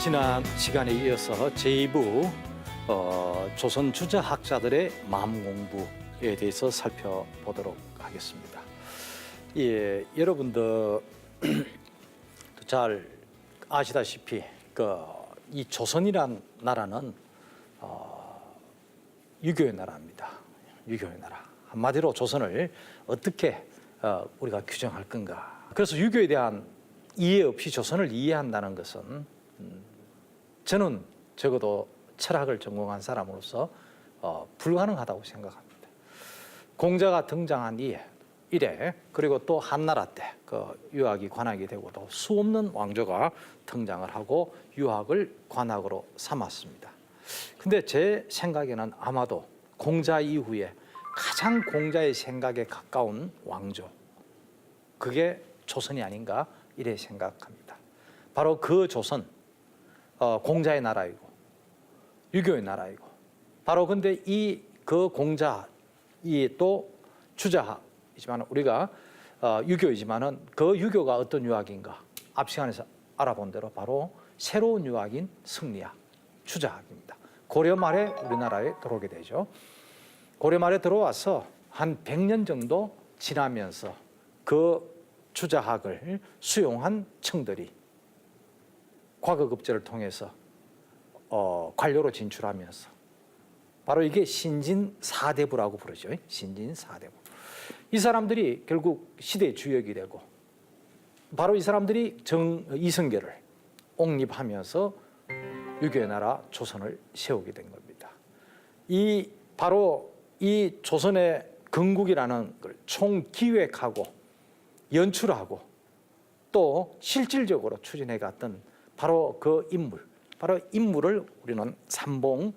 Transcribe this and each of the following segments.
지난 시간에 이어서 제2부 조선 주자학자들의 마음 공부에 대해서 살펴보도록 하겠습니다. 예, 여러분들 잘 아시다시피 이 조선이란 나라는 유교의 나라입니다. 유교의 나라. 한마디로 조선을 어떻게 우리가 규정할 건가. 그래서 유교에 대한 이해 없이 조선을 이해한다는 것은 저는 적어도 철학을 전공한 사람으로서 불가능하다고 생각합니다. 공자가 등장한 이래 그리고 또 한나라 때 유학이 관학이 되고 또 수없는 왕조가 등장을 하고 유학을 관학으로 삼았습니다. 근데 제 생각에는 아마도 공자 이후에 가장 공자의 생각에 가까운 왕조, 그게 조선이 아닌가 이래 생각합니다. 바로 그 조선, 공자의 나라이고 유교의 나라이고, 바로 근데 그 공자 또 주자이지만 우리가 유교이지만은 그 유교가 어떤 유학인가, 앞 시간에서 알아본 대로 바로 새로운 유학인 승리학, 주자학입니다. 고려 말에 우리나라에 들어오게 되죠. 고려 말에 들어와서 한 100년 정도 지나면서 그 주자학을 수용한 청들이 과거급제를 통해서 관료로 진출하면서 바로 이게 신진사대부라고 부르죠. 신진사대부. 이 사람들이 결국 시대의 주역이 되고, 바로 이 사람들이 이성계를 옹립하면서 유교의 나라 조선을 세우게 된 겁니다. 바로 이 조선의 건국이라는 걸 총기획하고 연출하고 또 실질적으로 추진해 갔던 바로 그 인물, 바로 인물을 우리는 삼봉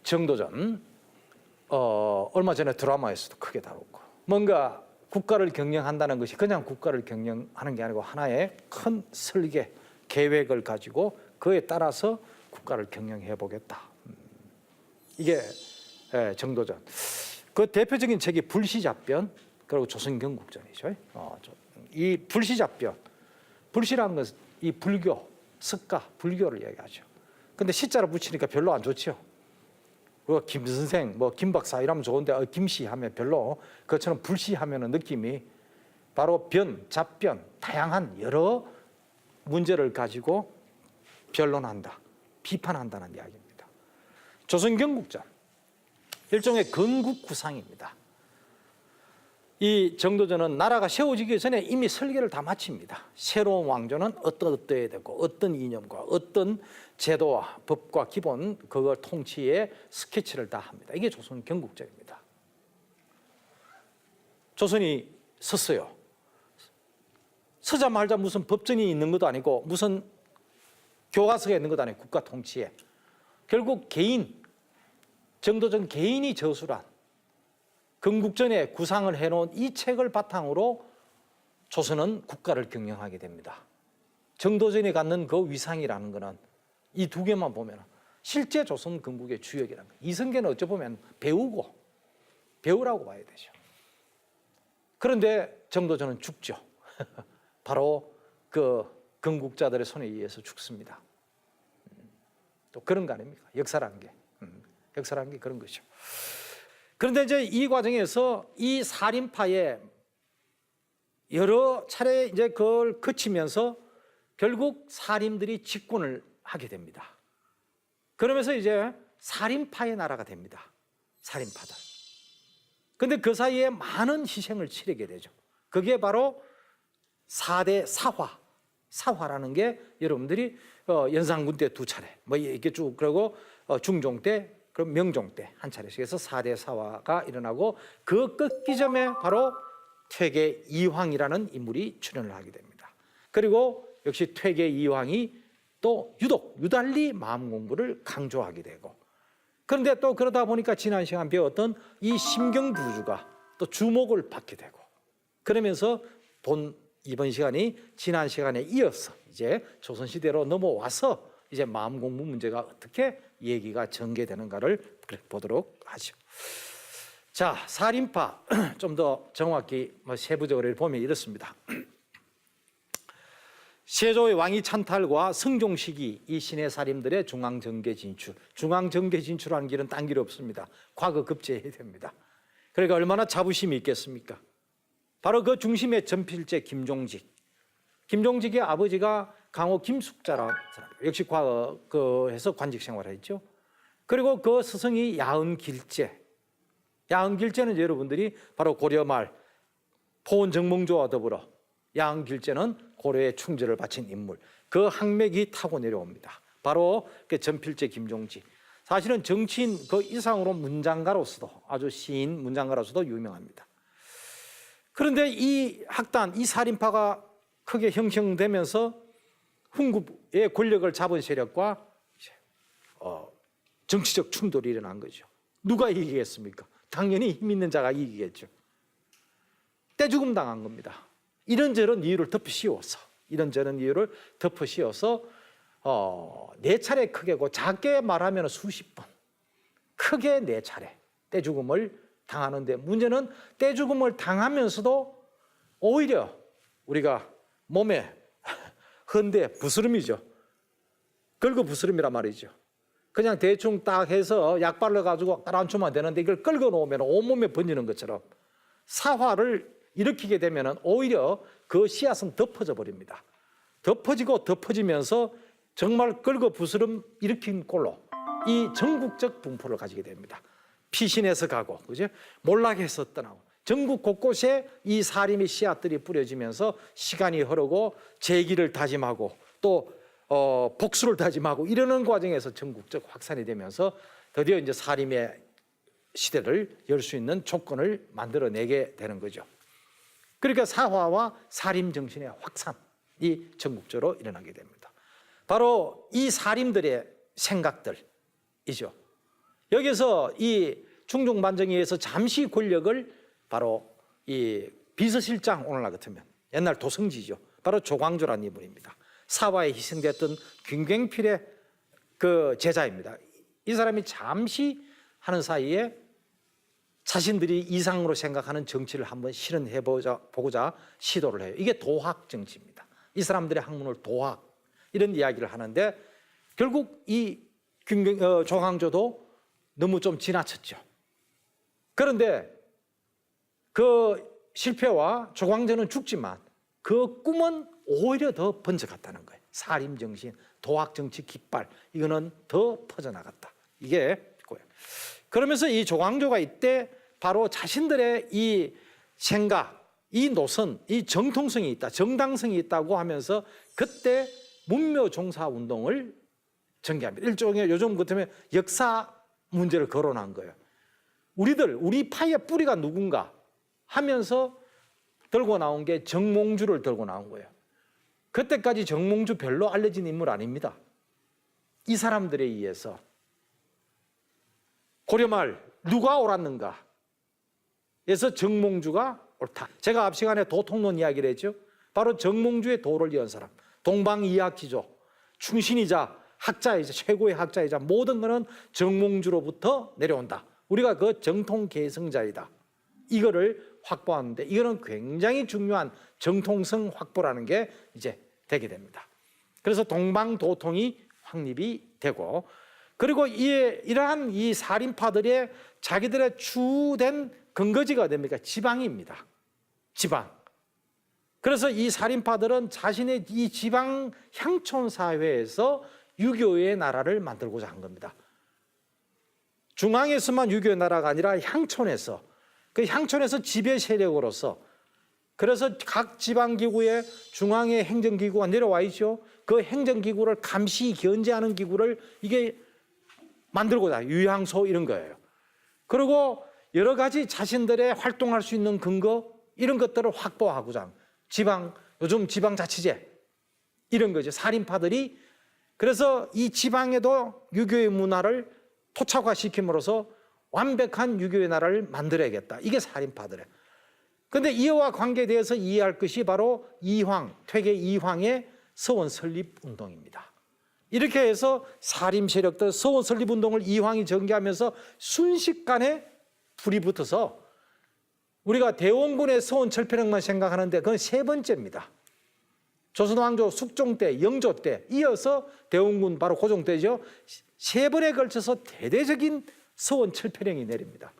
정도전 얼마 전에 드라마에서도 크게 다뤘고, 뭔가 국가를 경영한다는 것이 그냥 국가를 경영하는 게 아니고 하나의 큰 설계, 계획을 가지고 그에 따라서 국가를 경영해 보겠다. 이게 정도전. 그 대표적인 책이 불시잡변 그리고 조선경국전이죠. 이 불시잡변, 불시라는 것은 이 불교, 석가, 불교를 얘기하죠. 근데 시자로 붙이니까 별로 안 좋죠. 우리가 김 선생, 김 박사 이러면 좋은데 김씨 하면 별로, 그것처럼 불시 하면은 느낌이 바로 잡변, 다양한 여러 문제를 가지고 변론한다, 비판한다는 이야기입니다. 조선경국전, 일종의 건국구상입니다. 이 정도전은 나라가 세워지기 전에 이미 설계를 다 마칩니다. 새로운 왕조는 어떠해야 되고 어떤 이념과 어떤 제도와 법과 기본 그걸 통치의 스케치를 다 합니다. 이게 조선 경국전입니다. 조선이 섰어요. 서자마자 무슨 법전이 있는 것도 아니고 무슨 교과서가 있는 것도 아니고 국가 통치에 결국 정도전 개인이 저술한 건국전에 구상을 해놓은 이 책을 바탕으로 조선은 국가를 경영하게 됩니다. 정도전이 갖는 그 위상이라는 것은 이 두 개만 보면 실제 조선 건국의 주역이라는 거예요. 이성계는 어찌 보면 배우라고 봐야 되죠. 그런데 정도전은 죽죠. 바로 그 건국자들의 손에 의해서 죽습니다. 또 그런 거 아닙니까? 역사라는 게 그런 것이죠. 그런데 이제 이 과정에서 이 살인파에 여러 차례 이제 그걸 거치면서 결국 살인들이 집권을 하게 됩니다. 그러면서 이제 살인파의 나라가 됩니다. 살인파들. 근데 그 사이에 많은 희생을 치르게 되죠. 그게 바로 4대 사화라는 게 여러분들이 연산군 때 2차례, 이렇게 쭉 그러고 중종 때, 그럼 명종 때 한 차례씩 해서 4대 사화가 일어나고 그 끝기점에 바로 퇴계 이황이라는 인물이 출연을 하게 됩니다. 그리고 역시 퇴계 이황이 또 유달리 마음 공부를 강조하게 되고, 그런데 또 그러다 보니까 지난 시간 배웠던 이 심경부주가 또 주목을 받게 되고, 그러면서 이번 시간이 지난 시간에 이어서 이제 조선시대로 넘어와서 이제 마음 공부 문제가 어떻게 얘기가 전개되는가를 보도록 하죠. 자, 살인파 좀 더 정확히 세부적으로 보면 이렇습니다. 세조의 왕위 찬탈과 성종 시기 이 신의 살인들의 중앙정계 진출, 중앙정계 진출하는 길은 딴 길 없습니다. 과거 급제해야 됩니다. 그러니까 얼마나 자부심이 있겠습니까? 바로 그 중심에 전필제 김종직, 김종직의 아버지가 강호 김숙자라는 사람, 역시 과거에서 관직 생활했죠. 그리고 그 스승이 야은길제, 야은길제는 여러분들이 바로 고려 말 포원 정몽조와 더불어 야은길제는 고려에 충절을 바친 인물, 그 항맥이 타고 내려옵니다. 바로 그 전필제 김종직. 사실은 정치인 그 이상으로 문장가로서도 아주 시인 문장가로서도 유명합니다. 그런데 이 학단, 이 살인파가 크게 형성되면서 훈국의 권력을 잡은 세력과 정치적 충돌이 일어난 거죠. 누가 이기겠습니까? 당연히 힘 있는 자가 이기겠죠. 떼죽음 당한 겁니다. 이런저런 이유를 덮어씌워서 네 차례 크게고 작게 말하면 수십 번, 크게 네 차례 떼죽음을 당하는데, 문제는 떼죽음을 당하면서도 오히려 우리가 몸에 헌데 부스럼이죠. 긁어 부스럼이란 말이죠. 그냥 대충 딱 해서 약 발라가지고 따라앉히면 되는데 이걸 긁어 놓으면 온몸에 번지는 것처럼 사화를 일으키게 되면 오히려 그 씨앗은 덮어져 버립니다. 덮어지면서 정말 긁어 부스럼 일으킨 꼴로 이 전국적 분포를 가지게 됩니다. 피신해서 가고, 그죠? 몰락해서 떠나고, 전국 곳곳에 이 살인의 씨앗들이 뿌려지면서 시간이 흐르고 재기를 다짐하고 또 복수를 다짐하고 이러는 과정에서 전국적 확산이 되면서 드디어 이제 살인의 시대를 열 수 있는 조건을 만들어내게 되는 거죠. 그러니까 사화와 살인 정신의 확산이 전국적으로 일어나게 됩니다. 바로 이 살인들의 생각들이죠. 여기서 이 중종반정에서 잠시 권력을 바로 이 비서실장, 오늘날 같으면 옛날 도성지죠. 바로 조광조라는 인물입니다. 사화에 희생됐던 김갱필의 그 제자입니다. 이 사람이 잠시 하는 사이에 자신들이 이상으로 생각하는 정치를 한번 실현해보고자 시도를 해요. 이게 도학 정치입니다. 이 사람들의 학문을 도학, 이런 이야기를 하는데 결국 이 조광조도 너무 좀 지나쳤죠. 그런데 그 실패와 조광조는 죽지만 그 꿈은 오히려 더 번져갔다는 거예요. 살인 정신, 도학 정치 깃발, 이거는 더 퍼져나갔다. 이게 있고요. 그러면서 이 조광조가 이때 바로 자신들의 이 생각, 이 노선, 이 정통성이 있다, 정당성이 있다고 하면서 그때 문묘종사 운동을 전개합니다. 일종의 요즘 같으면 역사 문제를 거론한 거예요. 우리 파의 뿌리가 누군가 하면서 들고 나온 게 정몽주를 들고 나온 거예요. 그때까지 정몽주 별로 알려진 인물 아닙니다. 이 사람들에 의해서 고려말 누가 옳았는가 에서 정몽주가 옳다. 제가 앞 시간에 도통론 이야기를 했죠. 바로 정몽주의 도를 이은 사람, 동방이학지조, 충신이자 학자이자 최고의 학자이자 모든 것은 정몽주로부터 내려온다. 우리가 그 정통계승자이다. 이거를 확보하는데 이거는 굉장히 중요한 정통성 확보라는 게 이제 되게 됩니다. 그래서 동방도통이 확립이 되고, 그리고 이러한 이 살인파들의 자기들의 주된 근거지가 됩니까? 지방입니다. 지방. 그래서 이 살인파들은 자신의 이 지방 향촌 사회에서 유교의 나라를 만들고자 한 겁니다. 중앙에서만 유교의 나라가 아니라 향촌에서, 그 향촌에서 지배 세력으로서, 그래서 각 지방기구에 중앙의 행정기구가 내려와 있죠. 그 행정기구를 감시 견제하는 기구를 이게 만들고자, 유향소 이런 거예요. 그리고 여러 가지 자신들의 활동할 수 있는 근거 이런 것들을 확보하고자 요즘 지방자치제 이런 거죠. 살인파들이. 그래서 이 지방에도 유교의 문화를 토착화시킴으로써 완벽한 유교의 나라를 만들어야겠다. 이게 살인파들이에요. 그런데 이와 관계되어서 이해할 것이 바로 퇴계 이황의 서원 설립 운동입니다. 이렇게 해서 살인 세력들 서원 설립 운동을 이황이 전개하면서 순식간에 불이 붙어서 우리가 대원군의 서원 철폐력만 생각하는데 그건 세 번째입니다. 조선 왕조 숙종 때, 영조 때 이어서 대원군 바로 고종 때죠. 세 번에 걸쳐서 대대적인 서원 철폐령이 내립니다.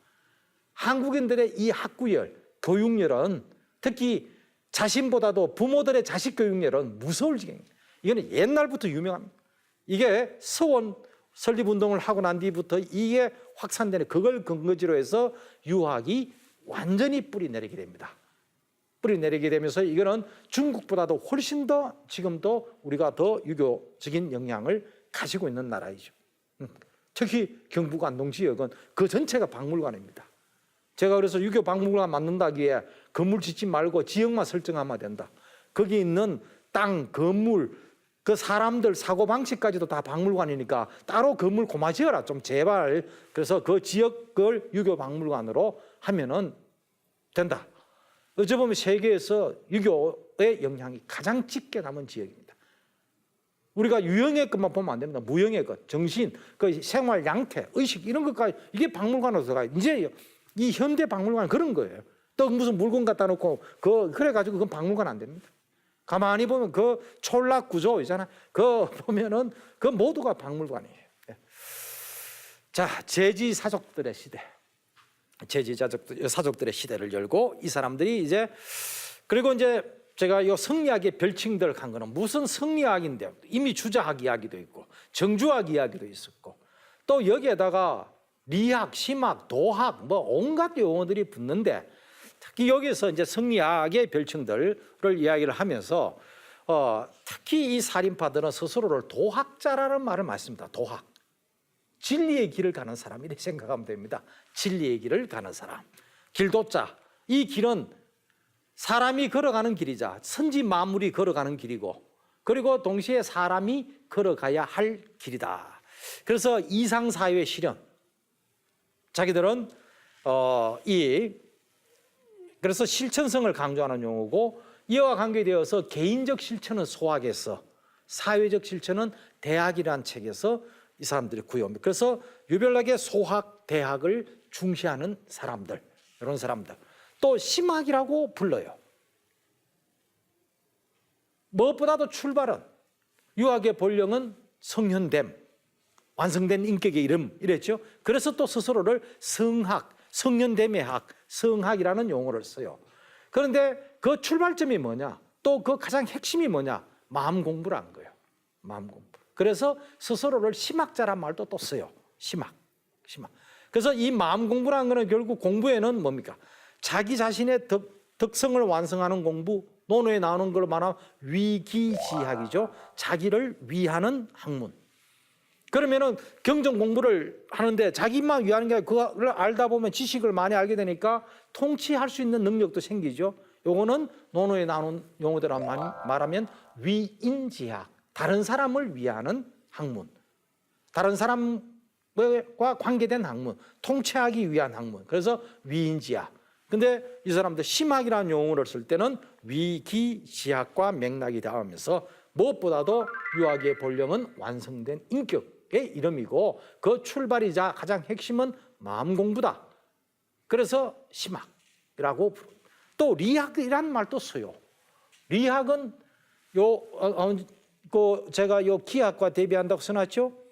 한국인들의 이 학구열, 교육열은 특히 자신보다도 부모들의 자식 교육열은 무서울 지경입니다. 이거는 옛날부터 유명합니다. 이게 서원 설립운동을 하고 난 뒤부터 이게 확산되는 그걸 근거지로 해서 유학이 완전히 뿌리 내리게 됩니다. 뿌리 내리게 되면서 이거는 중국보다도 훨씬 더 지금도 우리가 더 유교적인 영향을 가지고 있는 나라이죠. 특히 경북 안동 지역은 그 전체가 박물관입니다. 제가 그래서 유교 박물관 만든다기에 건물 짓지 말고 지역만 설정하면 된다. 거기 있는 땅, 건물, 그 사람들 사고방식까지도 다 박물관이니까 따로 건물 고마 지어라 좀 제발. 그래서 그 지역을 유교 박물관으로 하면은 된다. 어찌 보면 세계에서 유교의 영향이 가장 짙게 남은 지역입니다. 우리가 유형의 것만 보면 안 됩니다. 무형의 것, 정신, 그 생활 양태, 의식 이런 것까지 이게 박물관으로 들어가요. 이제 이 현대 박물관 그런 거예요. 또 무슨 물건 갖다 놓고 그래가지고 그건 박물관 안 됩니다. 가만히 보면 그 촌락 구조 있잖아요. 그거 보면은 그 모두가 박물관이에요. 자, 제지 사족들의 시대. 제지 사족들의 시대를 열고 이 사람들이 이제 그리고 이제 제가 요 성리학의 별칭들 간 거는 무슨 성리학인데 이미 주자학 이야기도 있고 정주학 이야기도 있었고 또 여기에다가 리학, 심학, 도학 뭐 온갖 용어들이 붙는데 특히 여기서 이제 성리학의 별칭들을 이야기를 하면서 특히 이 살인파들은 스스로를 도학자라는 말을 많이 씁니다. 도학. 진리의 길을 가는 사람 이렇게 생각하면 됩니다. 진리의 길을 가는 사람. 길도자. 이 길은 사람이 걸어가는 길이자 선지 만물이 걸어가는 길이고 그리고 동시에 사람이 걸어가야 할 길이다. 그래서 이상사회 실현. 자기들은 그래서 실천성을 강조하는 용어고 이와 관계되어서 개인적 실천은 소학에서 사회적 실천은 대학이라는 책에서 이 사람들이 구해옵니다. 그래서 유별나게 소학, 대학을 중시하는 사람들 이런 사람들 또 심학이라고 불러요. 무엇보다도 출발은 유학의 본령은 성현됨 완성된 인격의 이름 이랬죠. 그래서 또 스스로를 성학, 성현됨의 학, 성학이라는 용어를 써요. 그런데 그 출발점이 뭐냐? 또 그 가장 핵심이 뭐냐? 마음 공부라는 거예요. 마음 공부. 그래서 스스로를 심학자란 말도 또 써요. 심학. 그래서 이 마음 공부라는 거는 결국 공부에는 뭡니까? 자기 자신의 덕성을 완성하는 공부, 논어에 나오는 걸 말하면 위기지학이죠. 자기를 위하는 학문. 그러면은 경전 공부를 하는데 자기만 위하는 게 아니라 그걸 알다 보면 지식을 많이 알게 되니까 통치할 수 있는 능력도 생기죠. 요거는 논어에 나오는 용어대로 말하면 위인지학, 다른 사람을 위하는 학문, 다른 사람과 관계된 학문, 통치하기 위한 학문. 그래서 위인지학. 근데 이 사람들 심학이라는 용어를 쓸 때는 위기지학과 맥락이 닿으면서 무엇보다도 유학의 본령은 완성된 인격의 이름이고 그 출발이자 가장 핵심은 마음 공부다. 그래서 심학이라고 부릅니다. 또 리학이라는 말도 써요. 리학은 제가 기학과 대비한다고 써놨죠.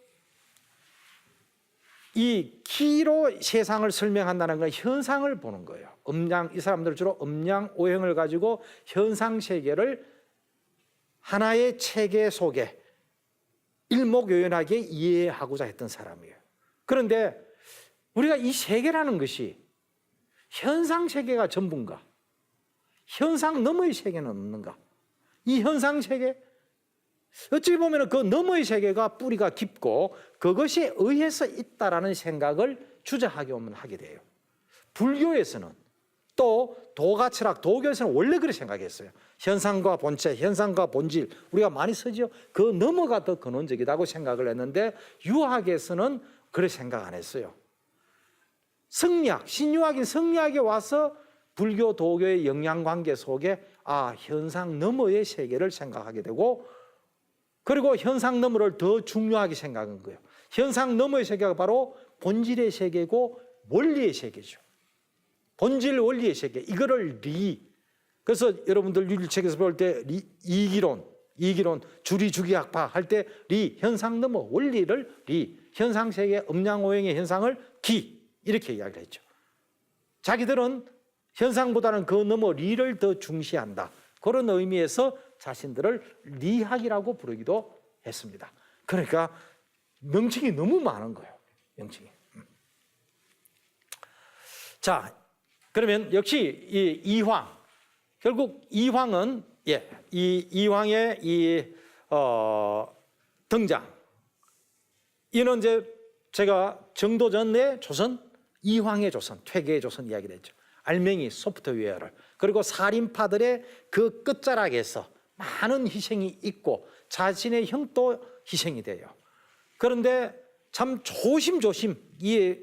이 키로 세상을 설명한다는 건 현상을 보는 거예요. 이 사람들 주로 음양 오행을 가지고 현상 세계를 하나의 체계 속에 일목요연하게 이해하고자 했던 사람이에요. 그런데 우리가 이 세계라는 것이 현상 세계가 전부인가? 현상 너머의 세계는 없는가? 이 현상 세계 어찌 보면 그 너머의 세계가 뿌리가 깊고 그것에 의해서 있다라는 생각을 주저하게 오면 하게 돼요. 불교에서는 또 도가철학, 도교에서는 원래 그렇게 생각했어요. 현상과 본체, 현상과 본질 우리가 많이 쓰죠. 그 너머가 더 근원적이라고 생각을 했는데 유학에서는 그렇게 생각 안 했어요. 성리학, 신유학인 성리학에 와서 불교, 도교의 영향관계 속에 현상 너머의 세계를 생각하게 되고 그리고 현상 너머를 더 중요하게 생각한 거예요. 현상 너머의 세계가 바로 본질의 세계고 원리의 세계죠. 본질 원리의 세계 이거를 그래서 여러분들 윤리책에서 볼 때 이기론 이기론, 주리주기학파 할 때 리, 현상 넘어 원리를 리, 현상세계 음양오행의 현상을 기 이렇게 이야기를 했죠. 자기들은 현상보다는 그 너머 리를 더 중시한다. 그런 의미에서 자신들을 리학이라고 부르기도 했습니다. 그러니까 명칭이 너무 많은 거예요. 명칭이. 자, 그러면 역시 이 이황, 결국 이황은 이 이황의 등장. 이는 이제 제가 정도전의 조선, 이황의 조선, 퇴계의 조선 이야기를 했죠. 알맹이 소프트웨어를. 그리고 살인파들의 그 끝자락에서 많은 희생이 있고 자신의 형도 희생이 돼요. 그런데 참 조심조심 이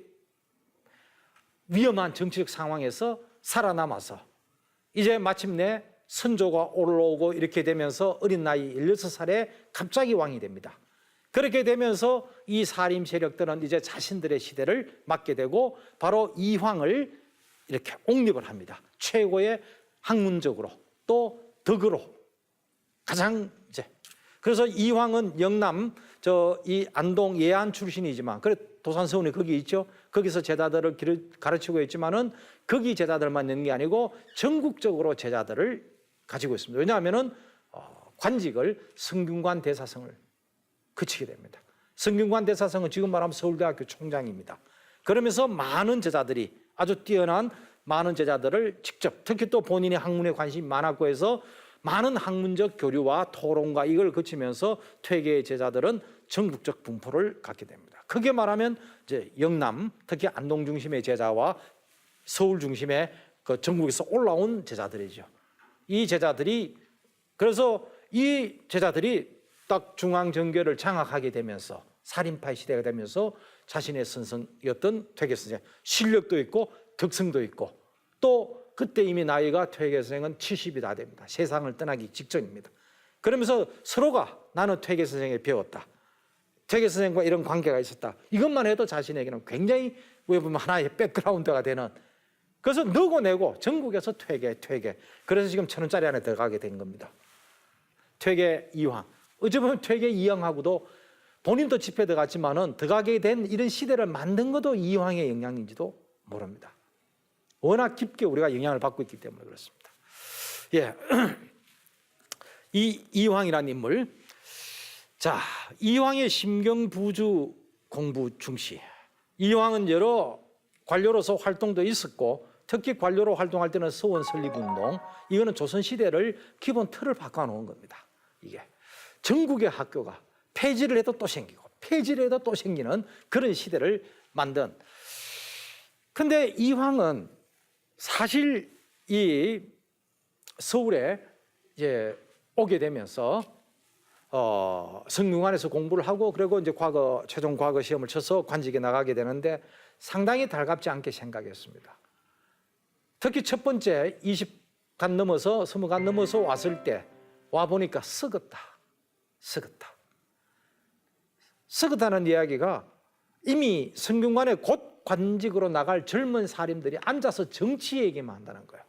위험한 정치적 상황에서 살아남아서 이제 마침내 선조가 올라오고 이렇게 되면서 어린 나이 16살에 갑자기 왕이 됩니다. 그렇게 되면서 이 살림 세력들은 이제 자신들의 시대를 맞게 되고 바로 이황을 이렇게 옹립을 합니다. 최고의 학문적으로 또 덕으로 가장 이제 그래서 이황은 영남 이 안동 예안 출신이지만 그래 도산서원이 거기 있죠. 거기서 제자들을 가르치고 있지만은 거기 제자들만 있는 게 아니고 전국적으로 제자들을 가지고 있습니다. 왜냐하면은 관직을 성균관 대사성을 그치게 됩니다. 성균관 대사성은 지금 말하면 서울대학교 총장입니다. 그러면서 많은 제자들이 아주 뛰어난 많은 제자들을 직접 특히 또 본인의 학문에 관심이 많았고 해서 많은 학문적 교류와 토론과 이걸 거치면서 퇴계의 제자들은 전국적 분포를 갖게 됩니다. 크게 말하면 이제 영남 특히 안동 중심의 제자와 서울 중심의 그 전국에서 올라온 제자들이죠. 이 제자들이 그래서 이 제자들이 딱 중앙정교를 장악하게 되면서 살인파의 시대가 되면서 자신의 선성이었던 퇴계 선생 실력도 있고 덕성도 있고 또 그때 이미 나이가 퇴계 선생은 70이 다 됩니다. 세상을 떠나기 직전입니다. 그러면서 서로가 나는 퇴계 선생에 배웠다. 퇴계 선생과 이런 관계가 있었다. 이것만 해도 자신에게는 굉장히 왜 보면 하나의 백그라운드가 되는 그래서 너고 내고 전국에서 퇴계. 그래서 지금 1,000원짜리 안에 들어가게 된 겁니다. 퇴계 이황. 어찌 보면 퇴계 이황하고도 본인도 집회 들어갔지만은 들어가게 된 이런 시대를 만든 것도 이황의 영향인지도 모릅니다. 워낙 깊게 우리가 영향을 받고 있기 때문에 그렇습니다. 예. 이 이황이라는 인물. 자, 이황의 심경부주 공부 중시. 이황은 여러 관료로서 활동도 있었고 특히 관료로 활동할 때는 서원 설립운동 이거는 조선시대를 기본 틀을 바꿔놓은 겁니다. 이게 전국의 학교가 폐지를 해도 또 생기고 폐지를 해도 또 생기는 그런 시대를 만든 근데 이황은 사실 이 서울에 이제 오게 되면서 성균관에서 공부를 하고 그리고 이제 최종 과거 시험을 쳐서 관직에 나가게 되는데 상당히 달갑지 않게 생각했습니다. 특히 첫 번째 20간 넘어서 20간 넘어서 왔을 때 와 보니까 썩었다는 이야기가 이미 성균관에 곧 관직으로 나갈 젊은 사림들이 앉아서 정치 얘기만 한다는 거예요.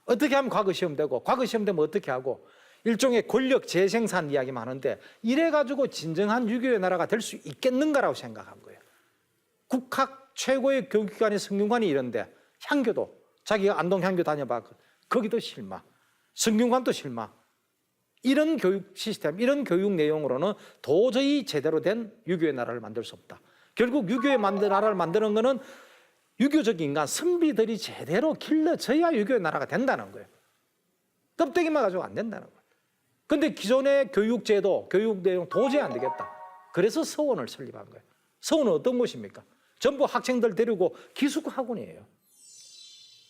어떻게 하면 과거 시험 되고 과거 시험 되면 어떻게 하고 일종의 권력 재생산 이야기만 하는데 이래가지고 진정한 유교의 나라가 될 수 있겠는가라고 생각한 거예요. 국학 최고의 교육기관이 성균관이 이런데 향교도 자기가 안동 향교 다녀봐 거기도 실망 성균관도 실망 이런 교육 시스템 이런 교육 내용으로는 도저히 제대로 된 유교의 나라를 만들 수 없다. 결국 유교의 나라를 만드는 것은 유교적 인간 선비들이 제대로 길러져야 유교의 나라가 된다는 거예요. 껍데기만 가지고 안 된다는 거예요. 그런데 기존의 교육제도 교육 내용 도저히 안 되겠다. 그래서 서원을 설립한 거예요. 서원은 어떤 곳입니까? 전부 학생들 데리고 기숙학원이에요.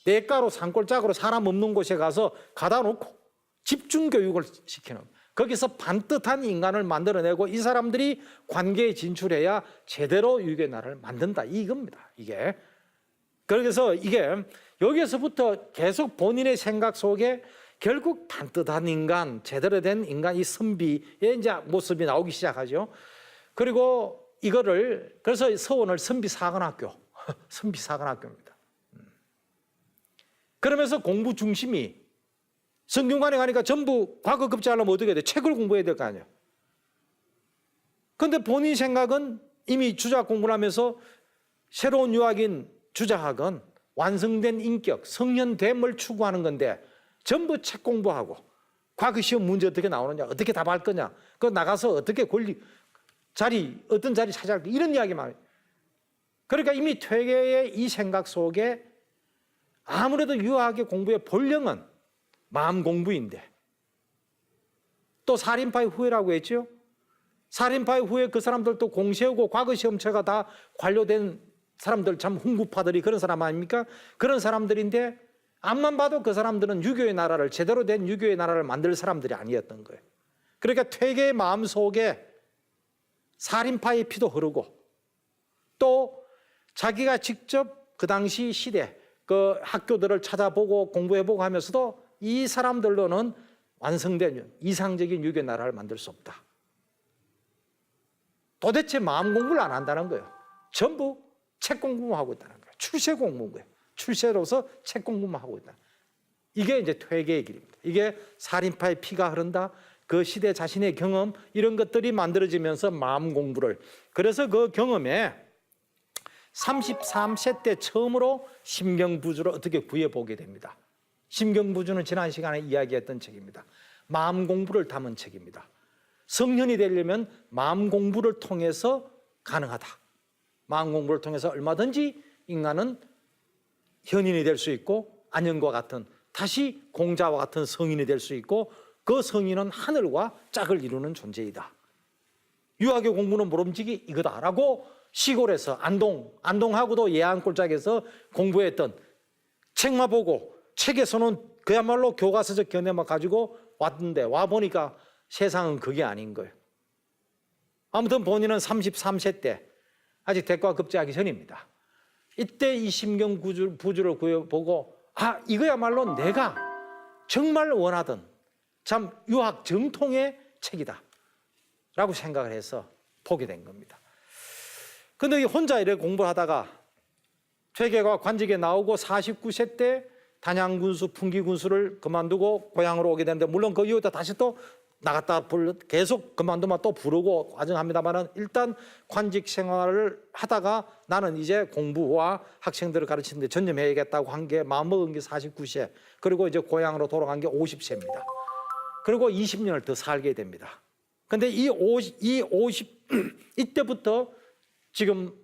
대가로 산골짜기로 사람 없는 곳에 가서 가다 놓고 집중교육을 시키는 거기서 반듯한 인간을 만들어내고 이 사람들이 관계에 진출해야 제대로 유교의 나라를 만든다 이겁니다. 이게 그래서 이게 여기에서부터 계속 본인의 생각 속에 결국 반듯한 인간 제대로 된 인간 이 선비의 이제 모습이 나오기 시작하죠. 그리고 이거를 그래서 서원을 선비사관학교 선비사관학교입니다. 그러면서 공부 중심이 성균관에 가니까 전부 과거 급제하려면 어떻게 돼? 책을 공부해야 될 거 아니에요. 그런데 본인 생각은 이미 주자학 공부를 하면서 새로운 유학인 주자학은 완성된 인격, 성년됨을 추구하는 건데 전부 책 공부하고 과거 시험 문제 어떻게 나오느냐, 어떻게 답할 거냐, 그 나가서 어떻게 어떤 자리 차지할 거, 이런 이야기만 해요. 그러니까 이미 퇴계의 이 생각 속에 아무래도 유학의 공부의 본령은 마음 공부인데, 또 살인파의 후예라고 했죠. 살인파의 후예 그 사람들도 공세우고 과거 시험체가 다 관료된 사람들, 참 훈구파들이 그런 사람 아닙니까? 그런 사람들인데 앞만 봐도 그 사람들은 유교의 나라를, 제대로 된 유교의 나라를 만들 사람들이 아니었던 거예요. 그러니까 퇴계의 마음 속에 살인파의 피도 흐르고, 또 자기가 직접 그 당시 시대 그 학교들을 찾아보고 공부해보고 하면서도 이 사람들로는 완성된 이상적인 유교 나라를 만들 수 없다. 도대체 마음 공부를 안 한다는 거예요. 전부 책 공부만 하고 있다는 거예요. 출세 공부인 거예요. 출세로서 책 공부만 하고 있다. 이게 이제 퇴계의 길입니다. 이게 살인파의 피가 흐른다. 그 시대 자신의 경험, 이런 것들이 만들어지면서 마음 공부를. 그래서 그 경험에 33세 때 처음으로 심경부주를 어떻게 구해보게 됩니다. 심경부주는 지난 시간에 이야기했던 책입니다. 마음 공부를 담은 책입니다. 성년이 되려면 마음 공부를 통해서 가능하다. 마음 공부를 통해서 얼마든지 인간은 현인이 될 수 있고 안현과 같은, 다시 공자와 같은 성인이 될 수 있고, 그 성인은 하늘과 짝을 이루는 존재이다. 유학의 공부는 모름지기 이거다라고 시골에서 안동하고도 예안골짜기에서 공부했던, 책만 보고 책에서는 그야말로 교과서적 견해만 가지고 왔는데 와보니까 세상은 그게 아닌 거예요. 아무튼 본인은 33세 때, 아직 대과 급제하기 전입니다. 이때 이 심경부주를 구해보고, 아, 이거야말로 내가 정말 원하던 참 유학 정통의 책이다 라고 생각을 해서 보게 된 겁니다. 근데 혼자 이렇게 공부를 하다가 퇴계가 관직에 나오고 49세 때 단양군수, 풍기군수를 그만두고 고향으로 오게 되는데, 물론 그 이후에 다시 또 나갔다 계속 그만두면 또 부르고 과정합니다만은, 일단 관직 생활을 하다가 나는 이제 공부와 학생들을 가르치는데 전념해야겠다고 한 게, 마음먹은 게 49세, 그리고 이제 고향으로 돌아간 게 50세입니다. 그리고 20년을 더 살게 됩니다. 근데 이때부터 지금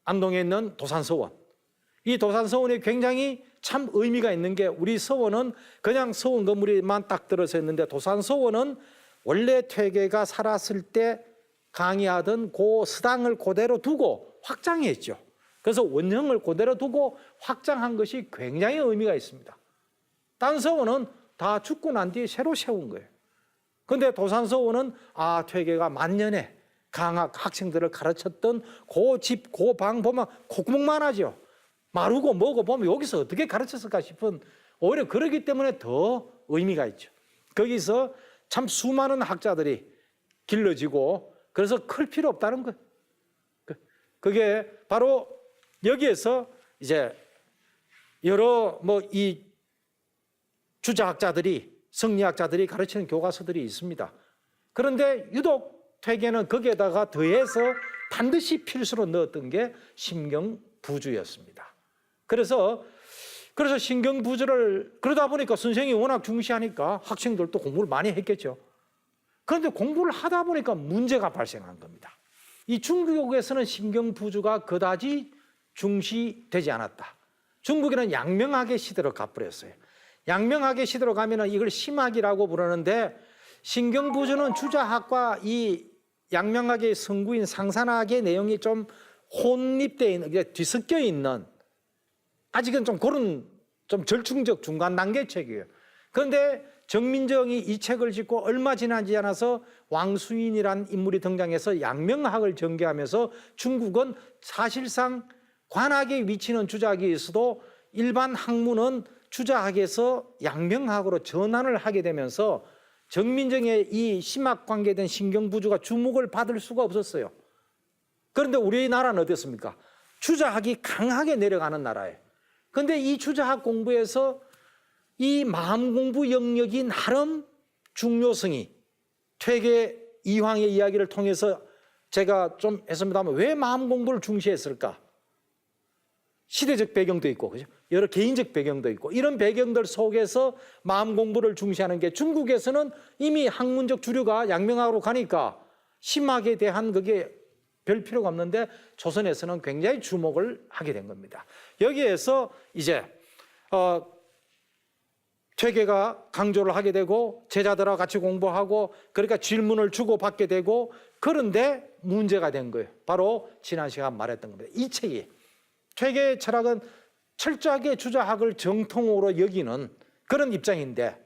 안동에 있는 도산서원, 이 도산서원이 굉장히 참 의미가 있는 게, 우리 서원은 그냥 서원 건물이만 딱 들어서 있는데, 도산서원은 원래 퇴계가 살았을 때 강의하던 그 서당을 그대로 두고 확장했죠. 그래서 원형을 그대로 두고 확장한 것이 굉장히 의미가 있습니다. 딴 서원은 다 죽고 난 뒤에 새로 세운 거예요. 그런데 도산서원은 퇴계가 만년에 강학 학생들을 가르쳤던 그 집, 그 방 보면 콧구멍만 하죠. 마르고 뭐고 보면 여기서 어떻게 가르쳤을까 싶은, 오히려 그러기 때문에 더 의미가 있죠. 거기서 참 수많은 학자들이 길러지고, 그래서 클 필요 없다는 거예요. 그게 바로 여기에서 이제 여러 이 주자학자들이, 성리학자들이 가르치는 교과서들이 있습니다. 그런데 유독 퇴계는 거기에다가 더해서 반드시 필수로 넣었던 게 심경부주였습니다. 그래서 심경부주를, 그러다 보니까 선생님이 워낙 중시하니까 학생들도 공부를 많이 했겠죠. 그런데 공부를 하다 보니까 문제가 발생한 겁니다. 이 중국에서는 심경부주가 그다지 중시되지 않았다. 중국에는 양명학의 시대로 가버렸어요. 양명학의 시대로 가면은 이걸 심학이라고 부르는데, 심경부주는 주자학과 이 양명학의 성구인 상산학의 내용이 좀 혼립되어 있는, 뒤섞여 있는, 아직은 좀 그런 좀 절충적 중간 단계 책이에요. 그런데 정민정이 이 책을 짓고 얼마 지나지 않아서 왕수인이란 인물이 등장해서 양명학을 전개하면서, 중국은 사실상 관학의 위치는 주자학에 있어도 일반 학문은 주자학에서 양명학으로 전환을 하게 되면서 정민정의 이 심학 관계된 심경부주가 주목을 받을 수가 없었어요. 그런데 우리나라는 어땠습니까? 주자학이 강하게 내려가는 나라예요. 그런데 이 주자학 공부에서 이 마음 공부 영역이 나름 중요성이 퇴계 이황의 이야기를 통해서 제가 좀 했습니다만 왜 마음 공부를 중시했을까? 시대적 배경도 있고, 그죠? 여러 개인적 배경도 있고, 이런 배경들 속에서 마음 공부를 중시하는 게 중국에서는 이미 학문적 주류가 양명하로 가니까 심학에 대한 그게 별 필요가 없는데 조선에서는 굉장히 주목을 하게 된 겁니다. 여기에서 이제 퇴계가 강조를 하게 되고 제자들하고 같이 공부하고 그러니까 질문을 주고받게 되고 그런데 문제가 된 거예요. 바로 지난 시간 말했던 겁니다. 이 책이 퇴계 철학은 철저하게 주자학을 정통으로 여기는 그런 입장인데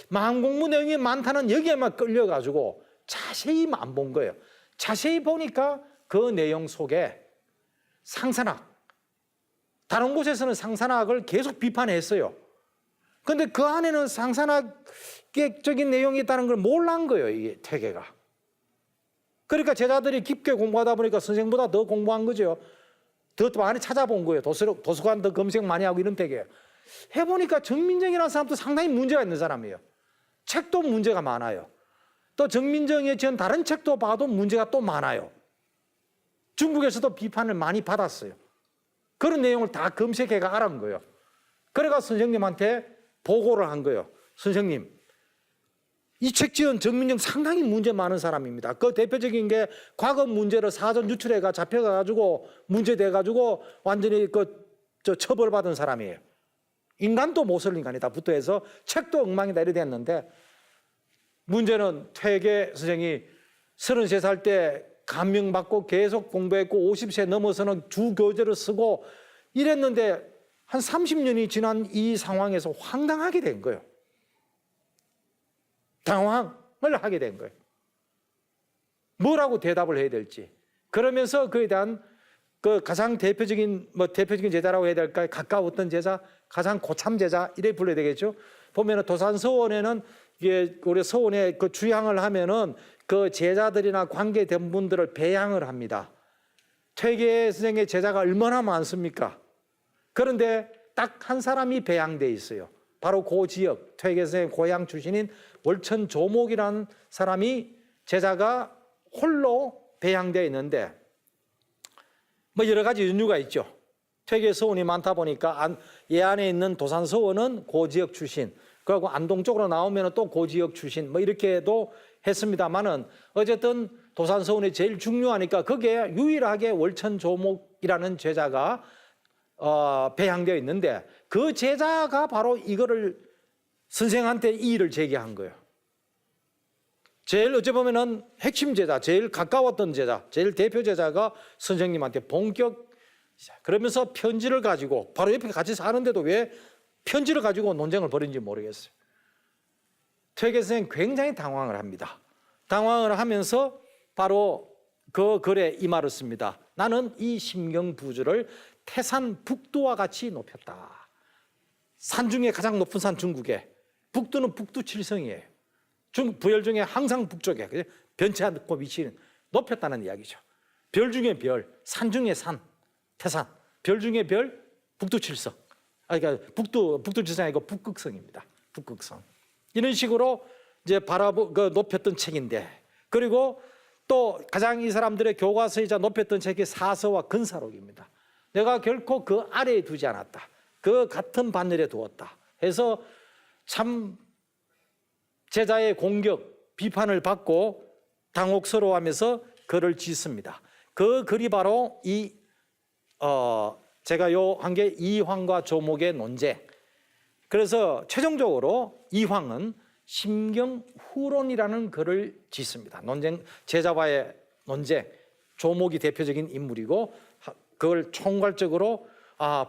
마음 공부 내용이 많다는 여기에만 끌려가지고 자세히 안 본 거예요. 자세히 보니까 그 내용 속에 상산학, 다른 곳에서는 상산학을 계속 비판했어요. 근데 그 안에는 상산학적인 내용이 있다는 걸 몰란 거예요, 이게 퇴계가. 그러니까 제자들이 깊게 공부하다 보니까 선생보다 더 공부한 거죠. 더 많이 찾아본 거예요. 도서관 더 검색 많이 하고 이런 퇴계. 해보니까 정민정이라는 사람도 상당히 문제가 있는 사람이에요. 책도 문제가 많아요. 또 정민정의 전 다른 책도 봐도 문제가 또 많아요. 중국에서도 비판을 많이 받았어요. 그런 내용을 다 검색해가 알아온 거예요. 그래가 선생님한테 보고를 한 거예요. 선생님, 이 책 지은 정민정 상당히 문제 많은 사람입니다. 그 대표적인 게 과거 문제를 사전 유출해가 잡혀가지고 문제돼가지고 완전히 처벌받은 사람이에요. 인간도 못쓸 인간이다. 부터 해서 책도 엉망이다 이래 됐는데 문제는 퇴계 선생이 33살 때 감명받고 계속 공부했고 50세 넘어서는 주교재를 쓰고 이랬는데 한 30년이 지난 이 상황에서 황당하게 된 거예요. 당황을 하게 된 거예요. 뭐라고 대답을 해야 될지. 그러면서 그에 대한 그 가장 대표적인 제자라고 해야 될까요? 가까웠던 제자, 가장 고참 제자 이래 불러야 되겠죠. 보면은 도산서원에는 이게 우리 서원에 그 주향을 하면은 그 제자들이나 관계된 분들을 배양을 합니다. 퇴계 선생의 제자가 얼마나 많습니까? 그런데 딱 한 사람이 배양돼 있어요. 바로 그 지역 퇴계 선생의 고향 출신인 월천 조목이라는 사람이 제자가 홀로 배양되어 있는데 뭐 여러 가지 이유가 있죠. 퇴계 서원이 많다 보니까 이 안에 있는 도산서원은 그 지역 출신, 그리고 안동 쪽으로 나오면 또 그 지역 출신 뭐 이렇게도 했습니다만은 어쨌든 도산서원이 제일 중요하니까 거기에 유일하게 월천 조목이라는 제자가 배양되어 있는데 그 제자가 바로 이거를 선생한테 이 일을 제기한 거예요. 제일 어찌 보면은 핵심 제자, 제일 가까웠던 제자, 제일 대표 제자가 선생님한테 본격 그러면서 편지를 가지고 바로 옆에 같이 사는데도 왜 편지를 가지고 논쟁을 벌인지 모르겠어요. 퇴계 선생님 굉장히 당황을 합니다. 당황을 하면서 바로 그 글에 이 말을 씁니다. 나는 이 심경부주를 태산 북두와 같이 높였다. 산 중에 가장 높은 산 중국에 북두는 북두칠성이에요. 중국 부열 중에 항상 북쪽에 변치 않고 위치는 높였다는 이야기죠. 별 중에 별, 산 중에 산, 태산, 별 중에 별, 북두칠성. 그러니까 북두칠성이 아니고 북극성입니다. 북극성. 이런 식으로 이제 높였던 책인데, 그리고 또 가장 이 사람들의 교과서이자 높였던 책이 사서와 근사록입니다. 내가 결코 그 아래에 두지 않았다. 그 같은 반열에 두었다. 해서 참 제자의 공격, 비판을 받고 당혹스러워하면서 글을 짓습니다. 그 글이 바로 제가 한 게 이황과 조목의 논쟁. 그래서 최종적으로 이황은 심경후론이라는 글을 짓습니다. 제자와의 논쟁, 조목이 대표적인 인물이고 그걸 총괄적으로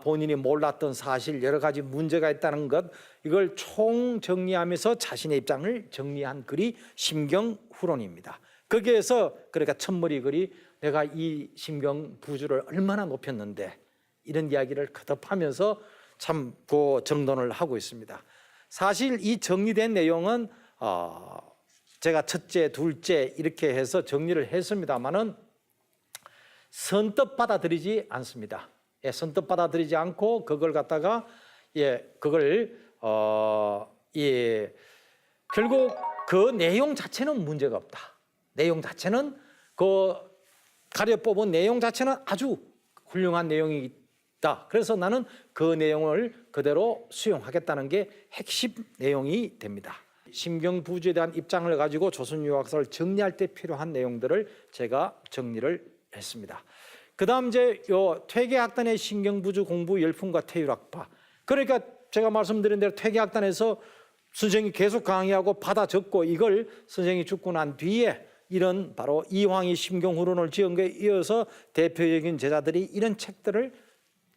본인이 몰랐던 사실 여러 가지 문제가 있다는 것 이걸 총정리하면서 자신의 입장을 정리한 글이 심경후론입니다. 거기에서 그러니까 첫머리 글이 내가 이 심경부주를 얼마나 높였는데 이런 이야기를 거듭하면서 참 그 정돈을 하고 있습니다. 사실 이 정리된 내용은 제가 첫째, 둘째 이렇게 해서 정리를 했습니다마는 선뜻 받아들이지 않습니다. 선뜻 받아들이지 않고 그걸 갖다가 그걸 결국 그 내용 자체는 문제가 없다. 내용 자체는 그 가려 뽑은 내용 자체는 아주 훌륭한 내용이다. 그래서 나는 그 내용을 그대로 수용하겠다는 게 핵심 내용이 됩니다. 심경부주에 대한 입장을 가지고 조선유학사를 정리할 때 필요한 내용들을 제가 정리를 했습니다. 그다음 이제 요 퇴계학단의 신경부주 공부 열풍과 태율학파. 그러니까 제가 말씀드린 대로 퇴계학단에서 선생님이 계속 강의하고 받아 적고 이걸 선생님이 죽고 난 뒤에 이런 바로 이황이 심경후론을 지은 거에 이어서 대표적인 제자들이 이런 책들을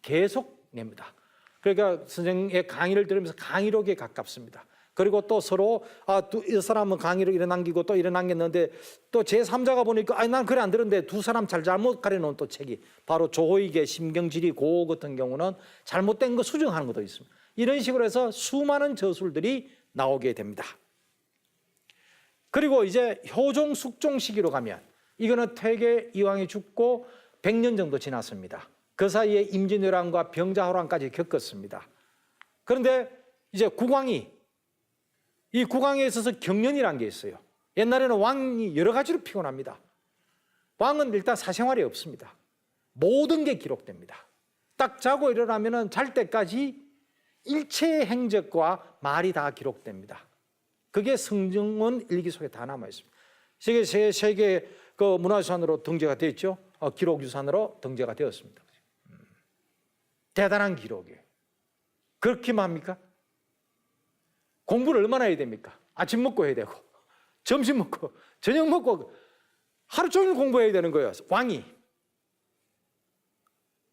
계속 냅니다. 그러니까 선생님의 강의를 들으면서 강의록에 가깝습니다. 그리고 또 서로 이 사람은 강의를 이래 남기고 또 이래 남겼는데 또 제3자가 보니까 난 그래 안 들었는데 두 사람 잘못 가려놓은 또 책이 바로 조호익의 심경지리 고 같은 경우는 잘못된 거 수정하는 것도 있습니다. 이런 식으로 해서 수많은 저술들이 나오게 됩니다. 그리고 이제 효종 숙종 시기로 가면 이거는 퇴계 이황이 죽고 100년 정도 지났습니다. 그 사이에 임진왜란과 병자호란까지 겪었습니다. 그런데 이제 국왕이 이 국왕에 있어서 경련이라는 게 있어요. 옛날에는 왕이 여러 가지로 피곤합니다. 왕은 일단 사생활이 없습니다. 모든 게 기록됩니다. 딱 자고 일어나면 잘 때까지 일체의 행적과 말이 다 기록됩니다. 그게 성정원 일기 속에 다 남아 있습니다. 세계 그 문화유산으로 등재가 되어 있죠. 기록유산으로 등재가 되었습니다. 대단한 기록이에요. 그렇게만 합니까? 공부를 얼마나 해야 됩니까? 아침 먹고 해야 되고 점심 먹고 저녁 먹고 하루 종일 공부해야 되는 거예요.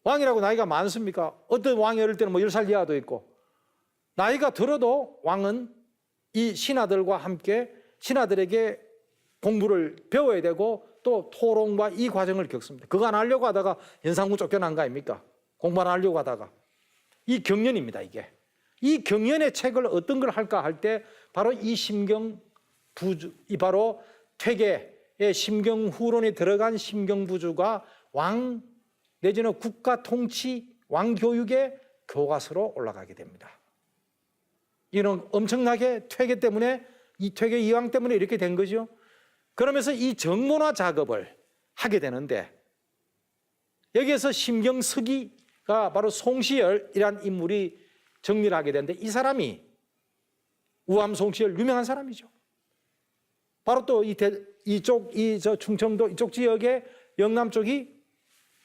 왕이라고 나이가 많습니까? 어떤 왕이 어릴 때는 10살 이하도 있고 나이가 들어도 왕은 이 신하들과 함께 신하들에게 공부를 배워야 되고 또 토론과 이 과정을 겪습니다. 그거 안 하려고 하다가 연산군 쫓겨난 거 아닙니까? 공부 안 하려고 하다가 이 경련입니다. 이게 이 경련의 책을 어떤 걸 할까 할 때 바로 이 심경부주, 이 바로 퇴계의 심경후론이 들어간 심경부주가 왕 내지는 국가 통치, 왕교육의 교과서로 올라가게 됩니다. 이런 엄청나게 퇴계 때문에 이 퇴계 이황 때문에 이렇게 된 거죠. 그러면서 이 정문화 작업을 하게 되는데 여기에서 심경석이가 바로 송시열이라는 인물이 정리를 하게 되는데 이 사람이 우암 송시열 유명한 사람이죠. 바로 또 저 충청도 이쪽 지역의 영남 쪽이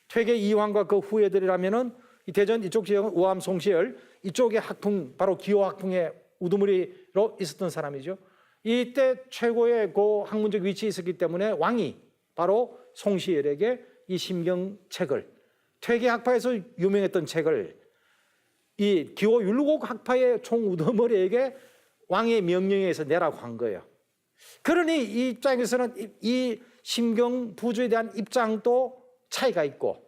퇴계 이황과 그 후예들이라면은 이 대전 이쪽 지역은 우암 송시열 이쪽의 학풍 바로 기호 학풍의 우두머리로 있었던 사람이죠. 이때 최고의 그 학문적 위치에 있었기 때문에 왕이 바로 송시열에게 이 심경책을 퇴계 학파에서 유명했던 책을 이 기호 율곡 학파의 총 우두머리에게 왕의 명령에 의해서 내라고 한 거예요. 그러니 이 입장에서는 이 심경부주에 대한 입장도 차이가 있고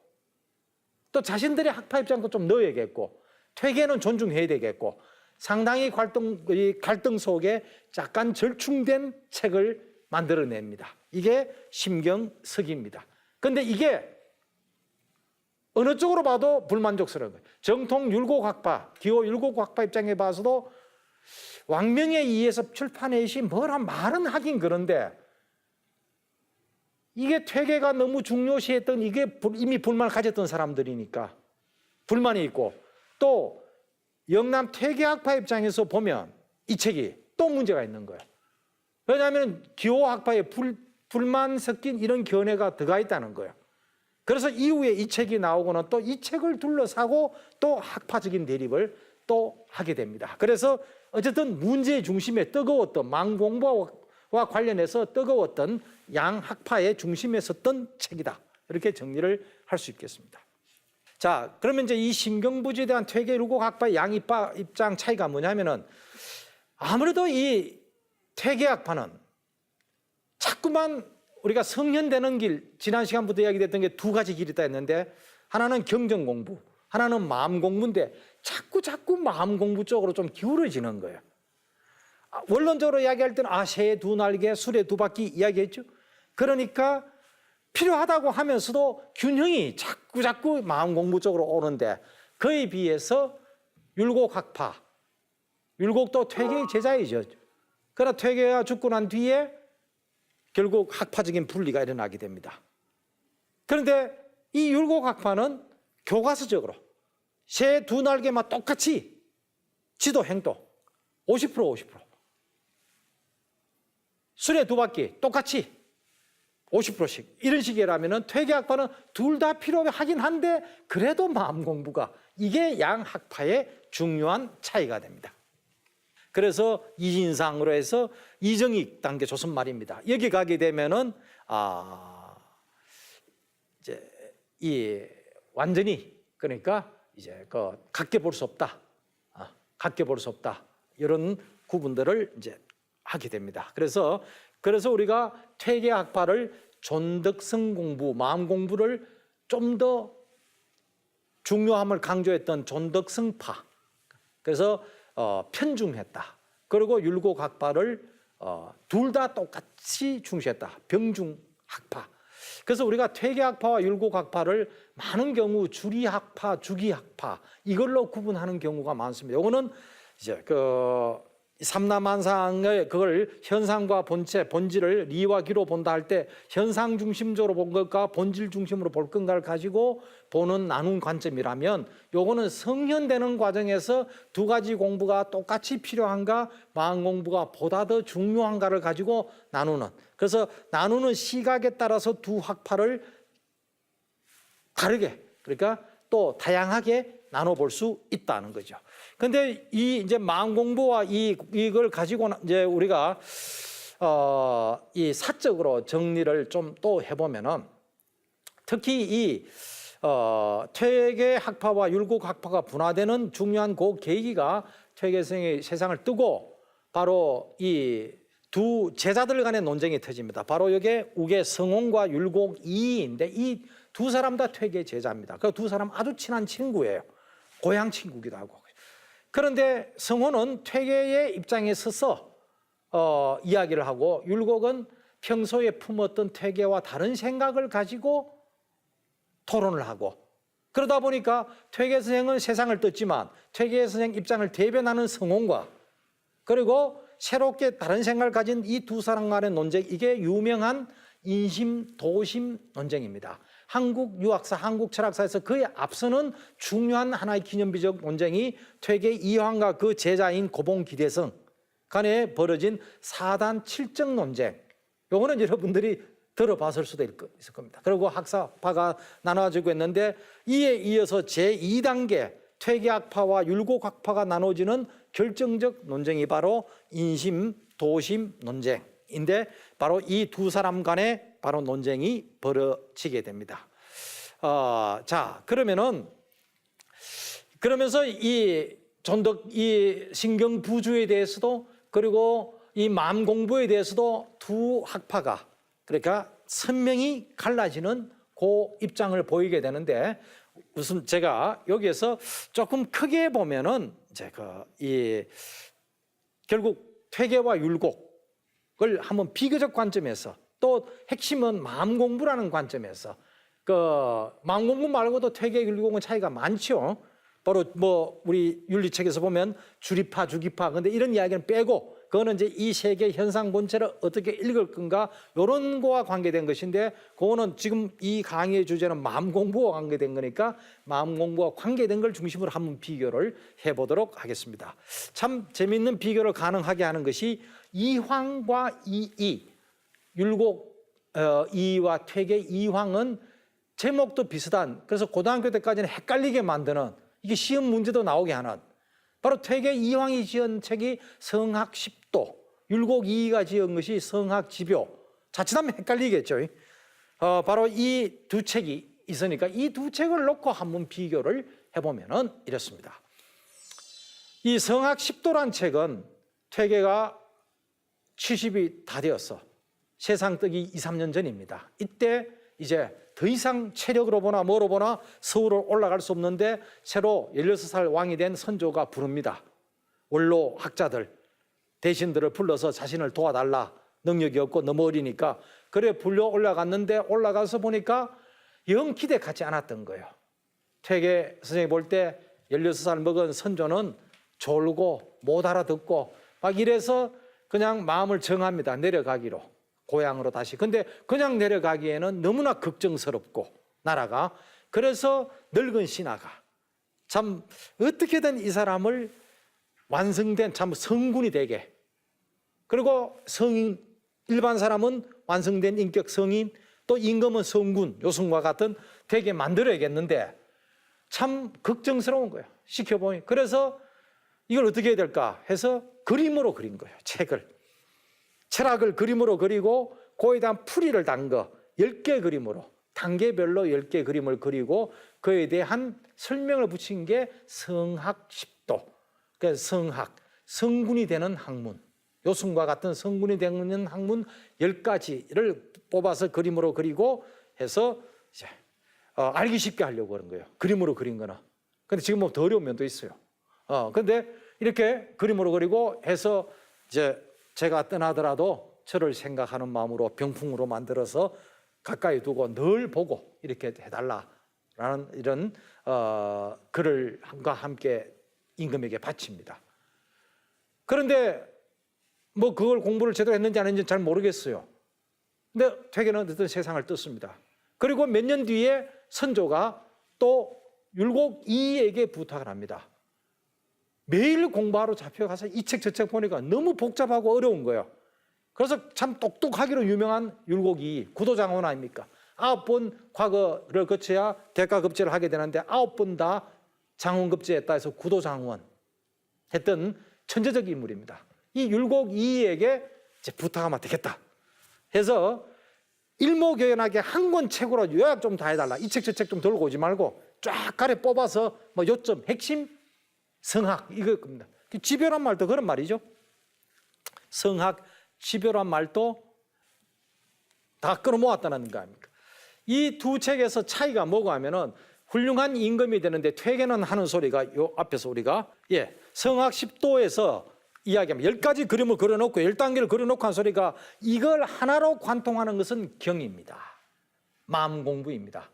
또 자신들의 학파 입장도 좀 넣어야겠고 퇴계는 존중해야 되겠고 상당히 갈등 속에 약간 절충된 책을 만들어냅니다. 이게 심경석입니다. 그런데 이게 어느 쪽으로 봐도 불만족스러운 거예요. 정통 율곡학파, 기호 율곡학파 입장에 봐서도 왕명에 의해서 출판해이시 뭐란 말은 하긴 그런데 이게 퇴계가 너무 중요시했던 이게 이미 불만을 가졌던 사람들이니까 불만이 있고 또 영남 퇴계학파 입장에서 보면 이 책이 또 문제가 있는 거예요. 왜냐하면 기호학파에 불만 섞인 이런 견해가 들어가 있다는 거예요. 그래서 이후에 이 책이 나오고는 또 이 책을 둘러싸고 또 학파적인 대립을 또 하게 됩니다. 그래서 어쨌든 문제의 중심에 뜨거웠던 망공부와 관련해서 뜨거웠던 양학파의 중심에 섰던 책이다. 이렇게 정리를 할 수 있겠습니다. 자, 그러면 이제 이 심경부주에 대한 퇴계 율곡학파의 양입파 입장 차이가 뭐냐면은 아무래도 이 퇴계학파는 자꾸만 우리가 성현되는 길, 지난 시간부터 이야기됐던 게 두 가지 길이 있다 했는데 하나는 경전 공부, 하나는 마음 공부인데 자꾸 마음 공부 쪽으로 좀 기울어지는 거예요. 원론적으로 이야기할 때는 새의 두 날개, 술의 두 바퀴 이야기했죠. 그러니까 필요하다고 하면서도 균형이 자꾸 마음 공부 쪽으로 오는데 그에 비해서 율곡학파, 율곡도 퇴계의 제자이죠. 그러나 퇴계가 죽고 난 뒤에 결국 학파적인 분리가 일어나게 됩니다. 그런데 이 율곡 학파는 교과서적으로 새 두 날개만 똑같이 지도 행동 50% 50% 수레 두 바퀴 똑같이 50%씩 이런 식이라면 퇴계 학파는 둘 다 필요하긴 한데 그래도 마음 공부가 이게 양 학파의 중요한 차이가 됩니다. 그래서 이진상으로 해서 이정익 단계 조선 말입니다. 여기 가게 되면은 이제 이 완전히 그러니까 이제 그 같게 볼 수 없다, 같게 볼 수 없다 이런 구분들을 이제 하게 됩니다. 그래서 우리가 퇴계 학파를 존덕성 공부, 마음 공부를 좀 더 중요함을 강조했던 존덕성파. 그래서 편중했다. 그리고 율곡 학파를 둘 다 똑같이 중시했다. 병중 학파. 그래서 우리가 퇴계 학파와 율곡 학파를 많은 경우 주리 학파, 주기 학파 이걸로 구분하는 경우가 많습니다. 이거는 이제 그 삼라만상의 그걸 현상과 본체, 본질을 리와 기로 본다 할 때 현상 중심적으로 본 것과 본질 중심으로 볼 건가를 가지고 보는 나눈 관점이라면 요거는 성현되는 과정에서 두 가지 공부가 똑같이 필요한가 마음 공부가 보다 더 중요한가를 가지고 나누는, 그래서 나누는 시각에 따라서 두 학파를 다르게 그러니까 또 다양하게 나눠볼 수 있다는 거죠. 근데 이 이제 마음 공부와 이걸 가지고 이제 우리가 이 사적으로 정리를 좀 또 해보면은 특히 이 퇴계 학파와 율곡 학파가 분화되는 중요한 그 계기가 퇴계성이 세상을 뜨고 바로 이 두 제자들 간의 논쟁이 터집니다. 바로 이게 우계 성홍과 율곡 이인데 이 두 사람 다 퇴계 제자입니다. 그 두 사람 아주 친한 친구예요. 고향 친구기도 하고. 그런데 성호는 퇴계의 입장에 서서 이야기를 하고 율곡은 평소에 품었던 퇴계와 다른 생각을 가지고 토론을 하고, 그러다 보니까 퇴계 선생은 세상을 떴지만 퇴계 선생 입장을 대변하는 성홍과 그리고 새롭게 다른 생각을 가진 이 두 사람 간의 논쟁, 이게 유명한 인심 도심 논쟁입니다. 한국 유학사, 한국 철학사에서 그에 앞서는 중요한 하나의 기념비적 논쟁이 퇴계 이황과 그 제자인 고봉 기대성 간에 벌어진 사단 칠정 논쟁. 요거는 여러분들이 들어봤을 수도 있을 겁니다. 그리고 학사파가 나눠지고 있는데 이에 이어서 제2단계 퇴계 학파와 율곡 학파가 나눠지는 결정적 논쟁이 바로 인심 도심 논쟁인데 바로 이 두 사람 간의 바로 논쟁이 벌어지게 됩니다. 자, 그러면서 이 신경 부주에 대해서도 그리고 이 마음 공부에 대해서도 두 학파가 그러니까 선명히 갈라지는 그 입장을 보이게 되는데, 우선 제가 여기에서 조금 크게 보면은 이제 결국 퇴계와 율곡을 한번 비교적 관점에서 또 핵심은 마음 공부라는 관점에서 마음 공부 말고도 퇴계 율곡은 차이가 많죠. 바로 뭐 우리 윤리책에서 보면 주리파, 주기파, 근데 이런 이야기는 빼고 그거는 이제 이 세계 현상 본체를 어떻게 읽을 건가 이런 거와 관계된 것인데, 그거는 지금 이 강의의 주제는 마음 공부와 관계된 거니까 마음 공부와 관계된 걸 중심으로 한번 비교를 해보도록 하겠습니다. 참 재미있는 비교를 가능하게 하는 것이 이황과 이이, 율곡 이와 퇴계 이황은 제목도 비슷한, 그래서 고등학교 때까지는 헷갈리게 만드는, 이게 시험 문제도 나오게 하는 바로 퇴계 이황이 지은 책이 성학십도, 율곡 이이가 지은 것이 성학지묘. 자칫하면 헷갈리겠죠. 바로 이 두 책이 있으니까 이 두 책을 놓고 한번 비교를 해보면 이렇습니다. 이 성학십도란 책은 퇴계가 70이 다 되었어. 세상 뜨기 2, 3년 전입니다. 이때 이제 더 이상 체력으로 보나 뭐로 보나 서울을 올라갈 수 없는데 새로 16살 왕이 된 선조가 부릅니다. 원로 학자들, 대신들을 불러서 자신을 도와달라. 능력이 없고 너무 어리니까. 그래 불려 올라갔는데 올라가서 보니까 영 기대 같지 않았던 거예요. 퇴계 선생님이 볼 때 16살 먹은 선조는 졸고 못 알아듣고 막 이래서 그냥 마음을 정합니다. 내려가기로, 고향으로 다시. 근데 그냥 내려가기에는 너무나 걱정스럽고 나라가. 그래서 늙은 신하가 참 어떻게든 이 사람을 완성된 참 성군이 되게, 그리고 성인, 일반 사람은 완성된 인격 성인, 또 임금은 성군, 요승과 같은 되게 만들어야겠는데 참 걱정스러운 거예요. 시켜보니. 그래서 이걸 어떻게 해야 될까 해서 그림으로 그린 거예요. 책을. 철학을 그림으로 그리고 거기에 대한 풀이를 단 거 10개 그림으로, 단계별로 10개 그림을 그리고 그에 대한 설명을 붙인 게 성학십도. 그래서 성학, 성군이 되는 학문, 요승과 같은 성군이 되는 학문 10가지를 뽑아서 그림으로 그리고 해서 이제 알기 쉽게 하려고 그런 거예요. 그림으로 그린 거는. 근데 지금 뭐 더 어려운 면도 있어요. 근데 이렇게 그림으로 그리고 해서 이제 제가 떠나더라도 저를 생각하는 마음으로 병풍으로 만들어서 가까이 두고 늘 보고 이렇게 해달라라는 이런 글을 함께 임금에게 바칩니다. 그런데 뭐 그걸 공부를 제대로 했는지 안 했는지 잘 모르겠어요. 근데 퇴계는 어쨌든 세상을 떴습니다. 그리고 몇 년 뒤에 선조가 또 율곡 이에게 부탁을 합니다. 매일 공부하러 잡혀가서 이 책 저 책 보니까 너무 복잡하고 어려운 거예요. 그래서 참 똑똑하기로 유명한 율곡 이, 구도장원 아닙니까? 9번 과거를 거쳐야 대가급제를 하게 되는데 9번 다 장원급제했다 해서 구도장원 했던 천재적 인물입니다. 이 율곡 이에게 이제 부탁하면 되겠다 해서 일목요연하게 한 권 책으로 요약 좀 다 해달라. 이 책 저 책 좀 들고 오지 말고 쫙 가려 뽑아서 뭐 요점, 핵심, 성학 이거입니다. 지별한 말도 그런 말이죠. 성학, 지별한 말도 다 끌어모았다는 거 아닙니까? 이 두 책에서 차이가 뭐가 하면은 훌륭한 임금이 되는데 퇴계는 하는 소리가 요 앞에서 우리가 성학 10도에서 이야기하면 10가지 그림을 그려놓고 10단계를 그려놓고 한 소리가 이걸 하나로 관통하는 것은 경입니다. 마음 공부입니다.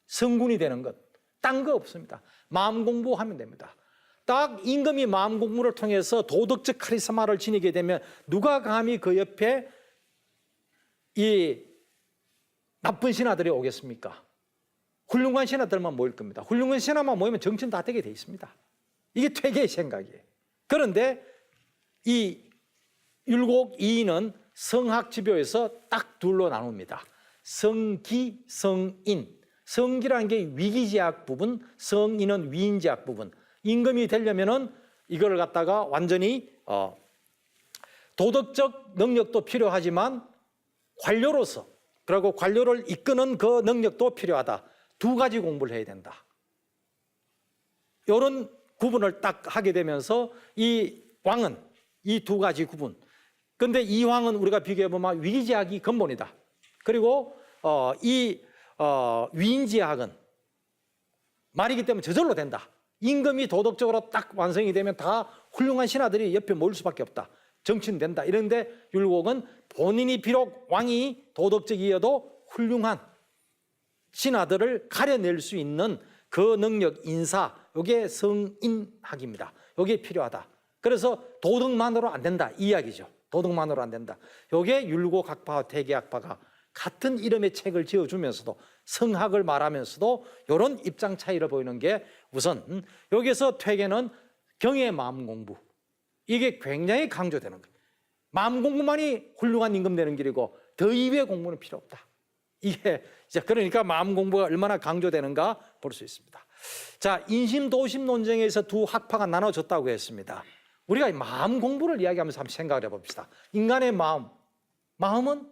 성군이 되는 것. 딴 거 없습니다. 마음 공부하면 됩니다. 딱 임금이 마음 공부를 통해서 도덕적 카리스마를 지니게 되면 누가 감히 그 옆에 이 나쁜 신하들이 오겠습니까? 훌륭한 신하들만 모일 겁니다. 훌륭한 신하만 모이면 정치는 다 되게 돼 있습니다. 이게 퇴계의 생각이에요. 그런데 이 율곡 이인은 성학지표에서 딱 둘로 나눕니다. 성기, 성인. 성기라는 게 위기제약 부분, 성인은 위인제약 부분. 임금이 되려면은 이걸 갖다가 완전히 도덕적 능력도 필요하지만 관료로서, 그리고 관료를 이끄는 그 능력도 필요하다. 두 가지 공부를 해야 된다. 이런 구분을 딱 하게 되면서 이 왕은 이 두 가지 구분. 근데 이 왕은 우리가 비교해보면 위기제약이 근본이다. 그리고 위인제약은 말이기 때문에 저절로 된다. 임금이 도덕적으로 딱 완성이 되면 다 훌륭한 신하들이 옆에 모일 수밖에 없다. 정치는 된다. 이런데 율곡은 본인이 비록 왕이 도덕적이어도 훌륭한 신하들을 가려낼 수 있는 그 능력, 인사, 이게 성인학입니다. 이게 필요하다. 그래서 도덕만으로 안 된다 이 이야기죠. 도덕만으로 안 된다. 이게 율곡 학파와 퇴계 학파가 같은 이름의 책을 지어주면서도 성학을 말하면서도 이런 입장 차이를 보이는 게 우선 여기서 퇴계는 경의 마음 공부, 이게 굉장히 강조되는 거예요. 마음 공부만이 훌륭한 임금 되는 길이고 더 이외의 공부는 필요 없다. 이게 이제 그러니까 마음 공부가 얼마나 강조되는가 볼 수 있습니다. 자, 인심 도심 논쟁에서 두 학파가 나눠졌다고 했습니다. 우리가 마음 공부를 이야기하면서 한번 생각을 해봅시다. 인간의 마음은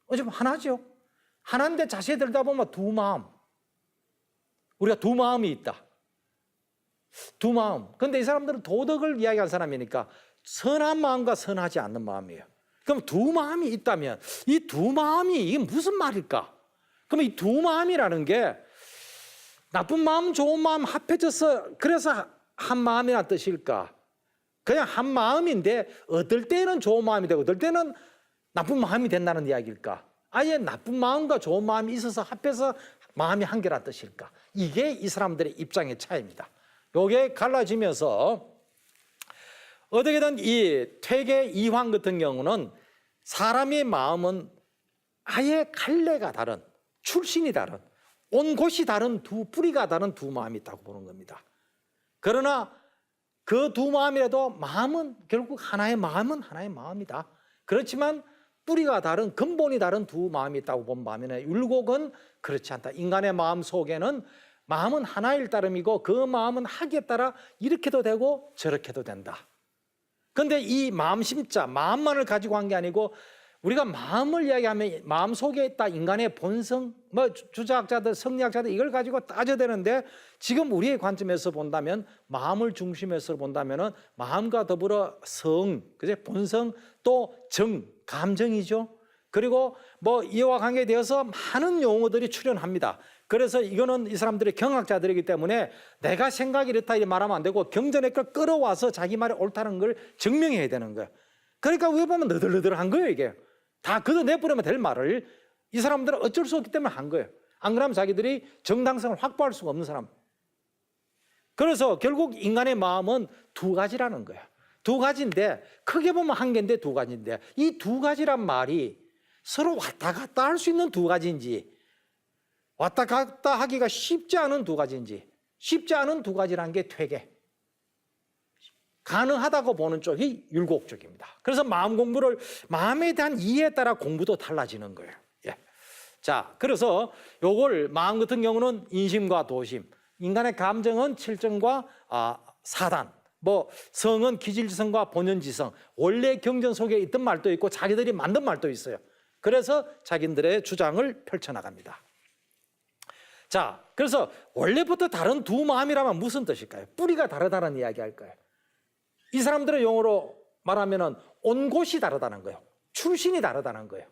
어차피 하나죠. 하나인데 자세히 들다 보면 두 마음. 우리가 두 마음이 있다. 두 마음. 근데 이 사람들은 도덕을 이야기한 사람이니까 선한 마음과 선하지 않는 마음이에요. 그럼 두 마음이 있다면 이 두 마음이 이게 무슨 말일까? 그럼 이 두 마음이라는 게 나쁜 마음, 좋은 마음 합해져서 그래서 한 마음이라는 뜻일까? 그냥 한 마음인데 어떨 때는 좋은 마음이 되고 어떨 때는 나쁜 마음이 된다는 이야기일까? 아예 나쁜 마음과 좋은 마음이 있어서 합해서 마음이 한 개란 뜻일까? 이게 이 사람들의 입장의 차이입니다. 이게 갈라지면서 어떻게든 이 퇴계 이황 같은 경우는 사람의 마음은 아예 갈래가 다른, 출신이 다른, 온 곳이 다른 뿌리가 다른 두 마음이 있다고 보는 겁니다. 그러나 그 두 마음이라도 마음은 결국 하나의 마음이다. 그렇지만 뿌리가 다른, 근본이 다른 두 마음이 있다고 본 반면에 율곡은 그렇지 않다. 인간의 마음 속에는 마음은 하나일 따름이고 그 마음은 하기에 따라 이렇게도 되고 저렇게도 된다. 그런데 이 마음심자, 마음만을 가지고 한 게 아니고 우리가 마음을 이야기하면 마음 속에 있다 인간의 본성, 주자학자들, 성리학자들 이걸 가지고 따져야 되는데 지금 우리의 관점에서 본다면 마음을 중심에서 본다면은 마음과 더불어 성, 그제 본성 또 정, 감정이죠. 그리고 이와 관계되어서 많은 용어들이 출현합니다. 그래서 이거는 이 사람들이 경학자들이기 때문에 내가 생각이 이렇다 이렇게 말하면 안 되고 경전의 걸 끌어와서 자기 말이 옳다는 걸 증명해야 되는 거예요. 그러니까 왜 보면 너덜너덜한 거예요 이게. 다 걷어내버리면 될 말을 이 사람들은 어쩔 수 없기 때문에 한 거예요. 안 그러면 자기들이 정당성을 확보할 수가 없는 사람. 그래서 결국 인간의 마음은 두 가지라는 거예요. 두 가지인데 크게 보면 한 개인데 두 가지인데 이 두 가지란 말이 서로 왔다 갔다 할 수 있는 두 가지인지 왔다 갔다 하기가 쉽지 않은 두 가지인지 쉽지 않은 두 가지라는 게 퇴계. 가능하다고 보는 쪽이 율곡 쪽입니다. 그래서 마음 공부를 마음에 대한 이해에 따라 공부도 달라지는 거예요. 예. 자, 그래서 요걸 마음 같은 경우는 인심과 도심, 인간의 감정은 칠정과 사단, 성은 기질지성과 본연지성, 원래 경전 속에 있던 말도 있고 자기들이 만든 말도 있어요. 그래서 자기들의 주장을 펼쳐나갑니다. 자, 그래서 원래부터 다른 두 마음이라면 무슨 뜻일까요? 뿌리가 다르다는 이야기 할까요? 이 사람들의 용어로 말하면 온 곳이 다르다는 거예요. 출신이 다르다는 거예요.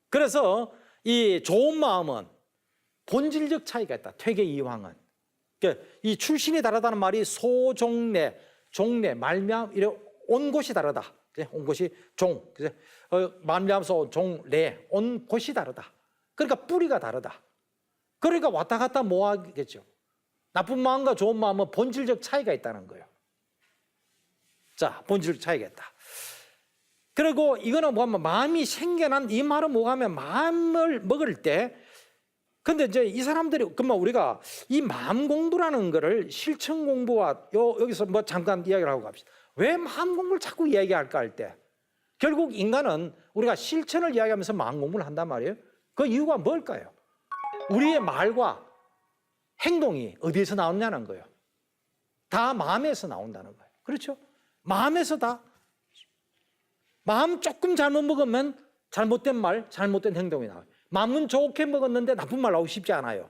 그래서 이 좋은 마음은 본질적 차이가 있다. 퇴계 이황은. 그러니까 이 출신이 다르다는 말이 소종래, 종래, 말미암 이래 온 곳이 다르다. 온 곳이 종, 말미암서 종래, 온 곳이 다르다. 그러니까 뿌리가 다르다. 그러니까 왔다 갔다 뭐 하겠죠. 나쁜 마음과 좋은 마음은 본질적 차이가 있다는 거예요. 자, 본질적 차이가 있다. 그리고 이거는 뭐하면 마음이 생겨난 이 말은 뭐하면 마음을 먹을 때 근데 이제 이 사람들이 그러면 우리가 이 마음 공부라는 거를 실천 공부와 여기서 잠깐 이야기를 하고 갑시다. 왜 마음 공부를 자꾸 이야기할까 할 때 결국 인간은 우리가 실천을 이야기하면서 마음 공부를 한단 말이에요. 그 이유가 뭘까요? 우리의 말과 행동이 어디에서 나오냐는 거예요. 다 마음에서 나온다는 거예요. 그렇죠? 마음에서 다. 마음 조금 잘못 먹으면 잘못된 말, 잘못된 행동이 나와요. 마음은 좋게 먹었는데 나쁜 말 나오기 쉽지 않아요.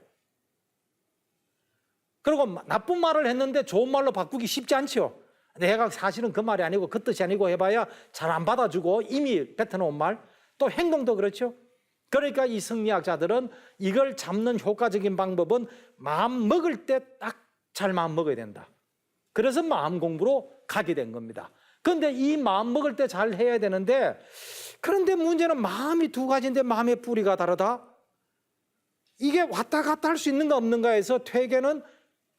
그리고 나쁜 말을 했는데 좋은 말로 바꾸기 쉽지 않죠. 내가 사실은 그 말이 아니고 그 뜻이 아니고 해봐야 잘 안 받아주고 이미 뱉어놓은 말, 또 행동도 그렇죠. 그러니까 이 성리학자들은 이걸 잡는 효과적인 방법은 마음 먹을 때 딱 잘 마음 먹어야 된다. 그래서 마음 공부로 가게 된 겁니다. 그런데 이 마음 먹을 때 잘 해야 되는데 그런데 문제는 마음이 두 가지인데 마음의 뿌리가 다르다? 이게 왔다 갔다 할 수 있는가 없는가 해서 퇴계는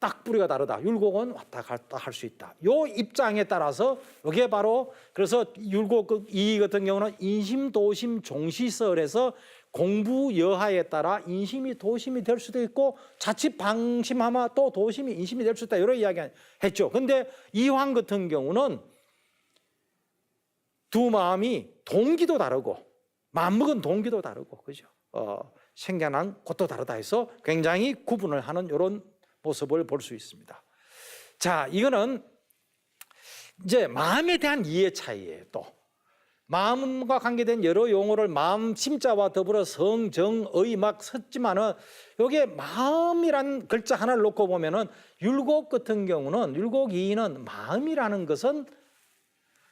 딱 뿌리가 다르다. 율곡은 왔다 갔다 할 수 있다. 요 입장에 따라서 이게 바로 그래서 율곡 이 같은 경우는 인심, 도심, 종시설에서 공부 여하에 따라 인심이 도심이 될 수도 있고 자칫 방심하면 또 도심이 인심이 될 수 있다. 이런 이야기 했죠. 근데 이황 같은 경우는 두 마음이 동기도 다르고 마음먹은 동기도 다르고 그죠? 생겨난 곳도 다르다 해서 굉장히 구분을 하는 이런 모습을 볼 수 있습니다. 자, 이거는 이제 마음에 대한 이해 차이예요. 또 마음과 관계된 여러 용어를 마음 심자와 더불어 성, 정, 의 막 섰지만은 여기에 마음이란 글자 하나를 놓고 보면은 율곡 같은 경우는 율곡 이인은 마음이라는 것은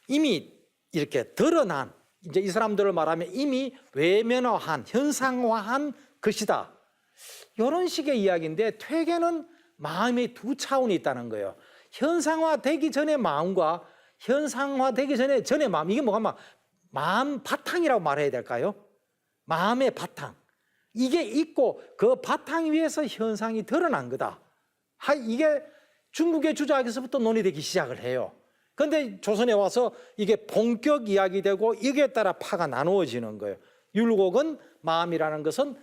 이미 이렇게 드러난 이제 이 사람들을 말하면 이미 외면화한 현상화한 것이다. 이런 식의 이야기인데 퇴계는 마음이 두 차원이 있다는 거예요. 현상화되기 전의 마음과 현상화되기 전의 마음 이게 뭐가 마음 바탕이라고 말해야 될까요? 마음의 바탕 이게 있고 그 바탕 위에서 현상이 드러난 거다. 이게 중국의 주자학에서부터 논의되기 시작을 해요. 근데 조선에 와서 이게 본격 이야기되고 이게 따라 파가 나누어지는 거예요. 율곡은 마음이라는 것은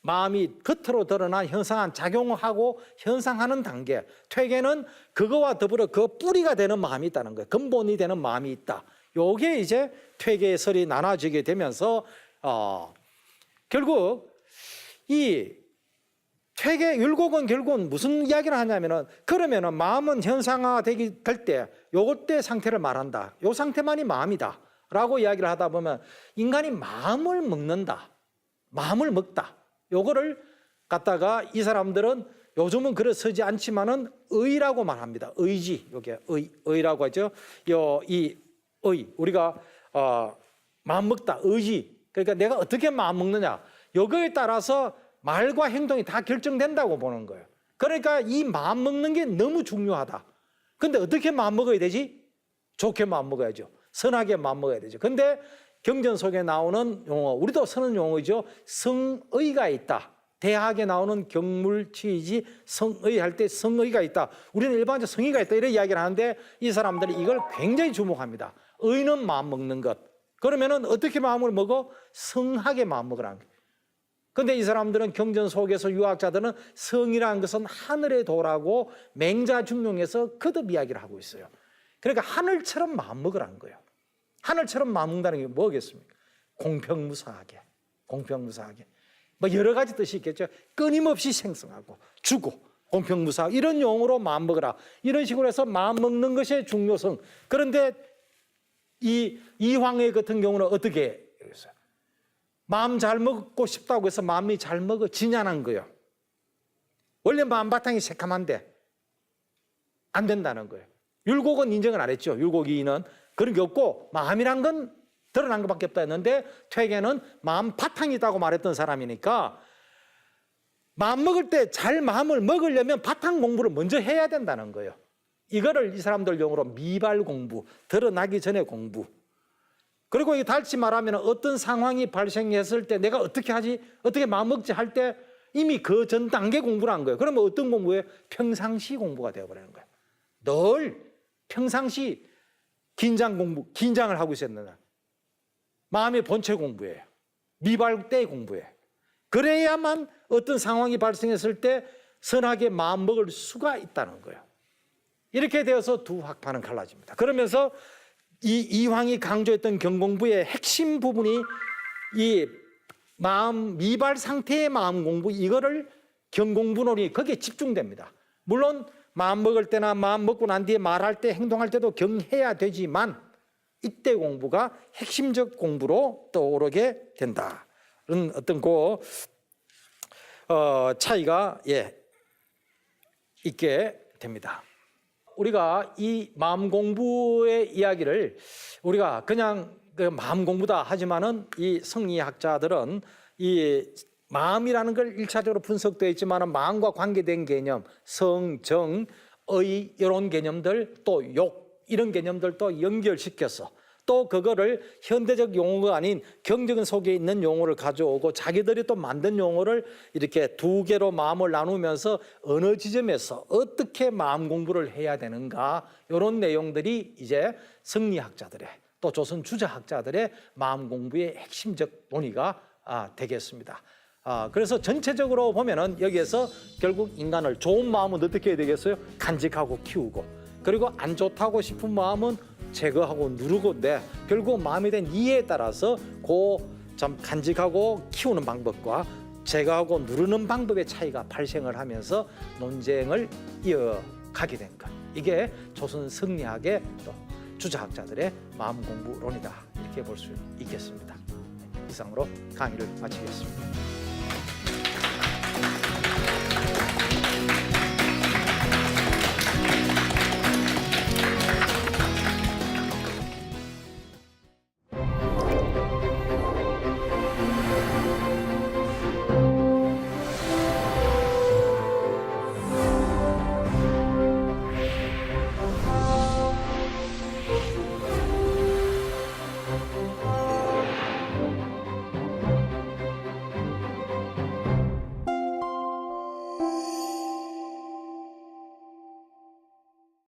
마음이 겉으로 드러나 형상한 작용하고 형상하는 단계. 퇴계는 그거와 더불어 그 뿌리가 되는 마음이 있다는 거예요. 근본이 되는 마음이 있다. 요게 이제 퇴계의 설이 나눠지게 되면서 결국 이 퇴계 율곡은 결국은 무슨 이야기를 하냐면은 그러면은 마음은 현상화되기 될 때 요것 때 상태를 말한다. 요 상태만이 마음이다라고 이야기를 하다 보면 인간이 마음을 먹는다. 마음을 먹다. 요거를 갖다가 이 사람들은 요즘은 그래 쓰지 않지만은 의라고 말합니다. 의지. 요게 의라고 하죠. 이 의 우리가 마음 먹다. 의지. 그러니까 내가 어떻게 마음 먹느냐. 요거에 따라서 말과 행동이 다 결정된다고 보는 거예요. 그러니까 이 마음 먹는 게 너무 중요하다. 근데 어떻게 마음 먹어야 되지? 좋게 마음 먹어야죠. 선하게 마음 먹어야 되죠. 근데 경전 속에 나오는 용어, 우리도 쓰는 용어죠. 성의가 있다. 대학에 나오는 경물치이지 성의 할 때 성의가 있다. 우리는 일반적으로 성의가 있다 이런 이야기를 하는데 이 사람들이 이걸 굉장히 주목합니다. 의는 마음 먹는 것. 그러면은 어떻게 마음을 먹어? 성하게 마음 먹으라는 거예요. 근데 이 사람들은 경전 속에서 유학자들은 성이라는 것은 하늘의 도라고 맹자중용에서 거듭 이야기를 하고 있어요. 그러니까 하늘처럼 마음 먹으라는 거예요. 하늘처럼 마음 먹는다는 게 뭐겠습니까? 공평무사하게, 공평무사하게. 뭐 여러 가지 뜻이 있겠죠. 끊임없이 생성하고 주고 공평무사하게 이런 용어로 마음 먹으라. 이런 식으로 해서 마음 먹는 것의 중요성. 그런데 이 이황의 같은 경우는 어떻게 했어요? 마음 잘 먹고 싶다고 해서 마음이 잘 먹어지냐는 거예요. 원래 마음 바탕이 새카만데 안 된다는 거예요. 율곡은 인정을 안 했죠. 율곡이는 그런 게 없고 마음이란 건 드러난 것밖에 없다 했는데 퇴계는 마음 바탕이 있다고 말했던 사람이니까 마음 먹을 때 잘 마음을 먹으려면 바탕 공부를 먼저 해야 된다는 거예요. 이거를 이 사람들 용어로 미발 공부, 드러나기 전에 공부. 그리고 이 달치 말하면 어떤 상황이 발생했을 때 내가 어떻게 하지? 어떻게 마음 먹지? 할 때 이미 그 전 단계 공부를 한 거예요. 그러면 어떤 공부예요? 평상시 공부가 되어버리는 거예요. 늘 평상시 긴장 공부, 긴장을 하고 있었느냐. 마음의 본체 공부예요. 미발대 공부예요. 그래야만 어떤 상황이 발생했을 때 선하게 마음 먹을 수가 있다는 거예요. 이렇게 되어서 두 학파는 갈라집니다. 그러면서 이 이황이 강조했던 경공부의 핵심 부분이 이 마음 미발 상태의 마음 공부 이거를 경공부론이 거기에 집중됩니다. 물론 마음 먹을 때나 마음 먹고 난 뒤에 말할 때 행동할 때도 경해야 되지만 이때 공부가 핵심적 공부로 떠오르게 된다는 어떤 그 차이가 있게 됩니다. 우리가 이 마음 공부의 이야기를 우리가 그냥 그 마음 공부다 하지만은 이 성리학자들은 이 마음이라는 걸 1차적으로 분석되어 있지만은 마음과 관계된 개념, 성, 정, 의 이런 개념들 또 욕 이런 개념들도 연결시켜서 또 그거를 현대적 용어가 아닌 경전 속에 있는 용어를 가져오고 자기들이 또 만든 용어를 이렇게 두 개로 마음을 나누면서 어느 지점에서 어떻게 마음 공부를 해야 되는가 이런 내용들이 이제 성리학자들의 또 조선 주자학자들의 마음 공부의 핵심적 논의가 되겠습니다. 그래서 전체적으로 보면은 여기에서 결국 인간을 좋은 마음은 어떻게 해야 되겠어요? 간직하고 키우고 그리고 안 좋다고 싶은 마음은 제거하고 누르고인데 결국 마음에 대한 이해에 따라서 참 간직하고 키우는 방법과 제거하고 누르는 방법의 차이가 발생을 하면서 논쟁을 이어가게 된 것. 이게 조선 성리학의 또 주자학자들의 마음 공부론이다 이렇게 볼 수 있겠습니다. 이상으로 강의를 마치겠습니다.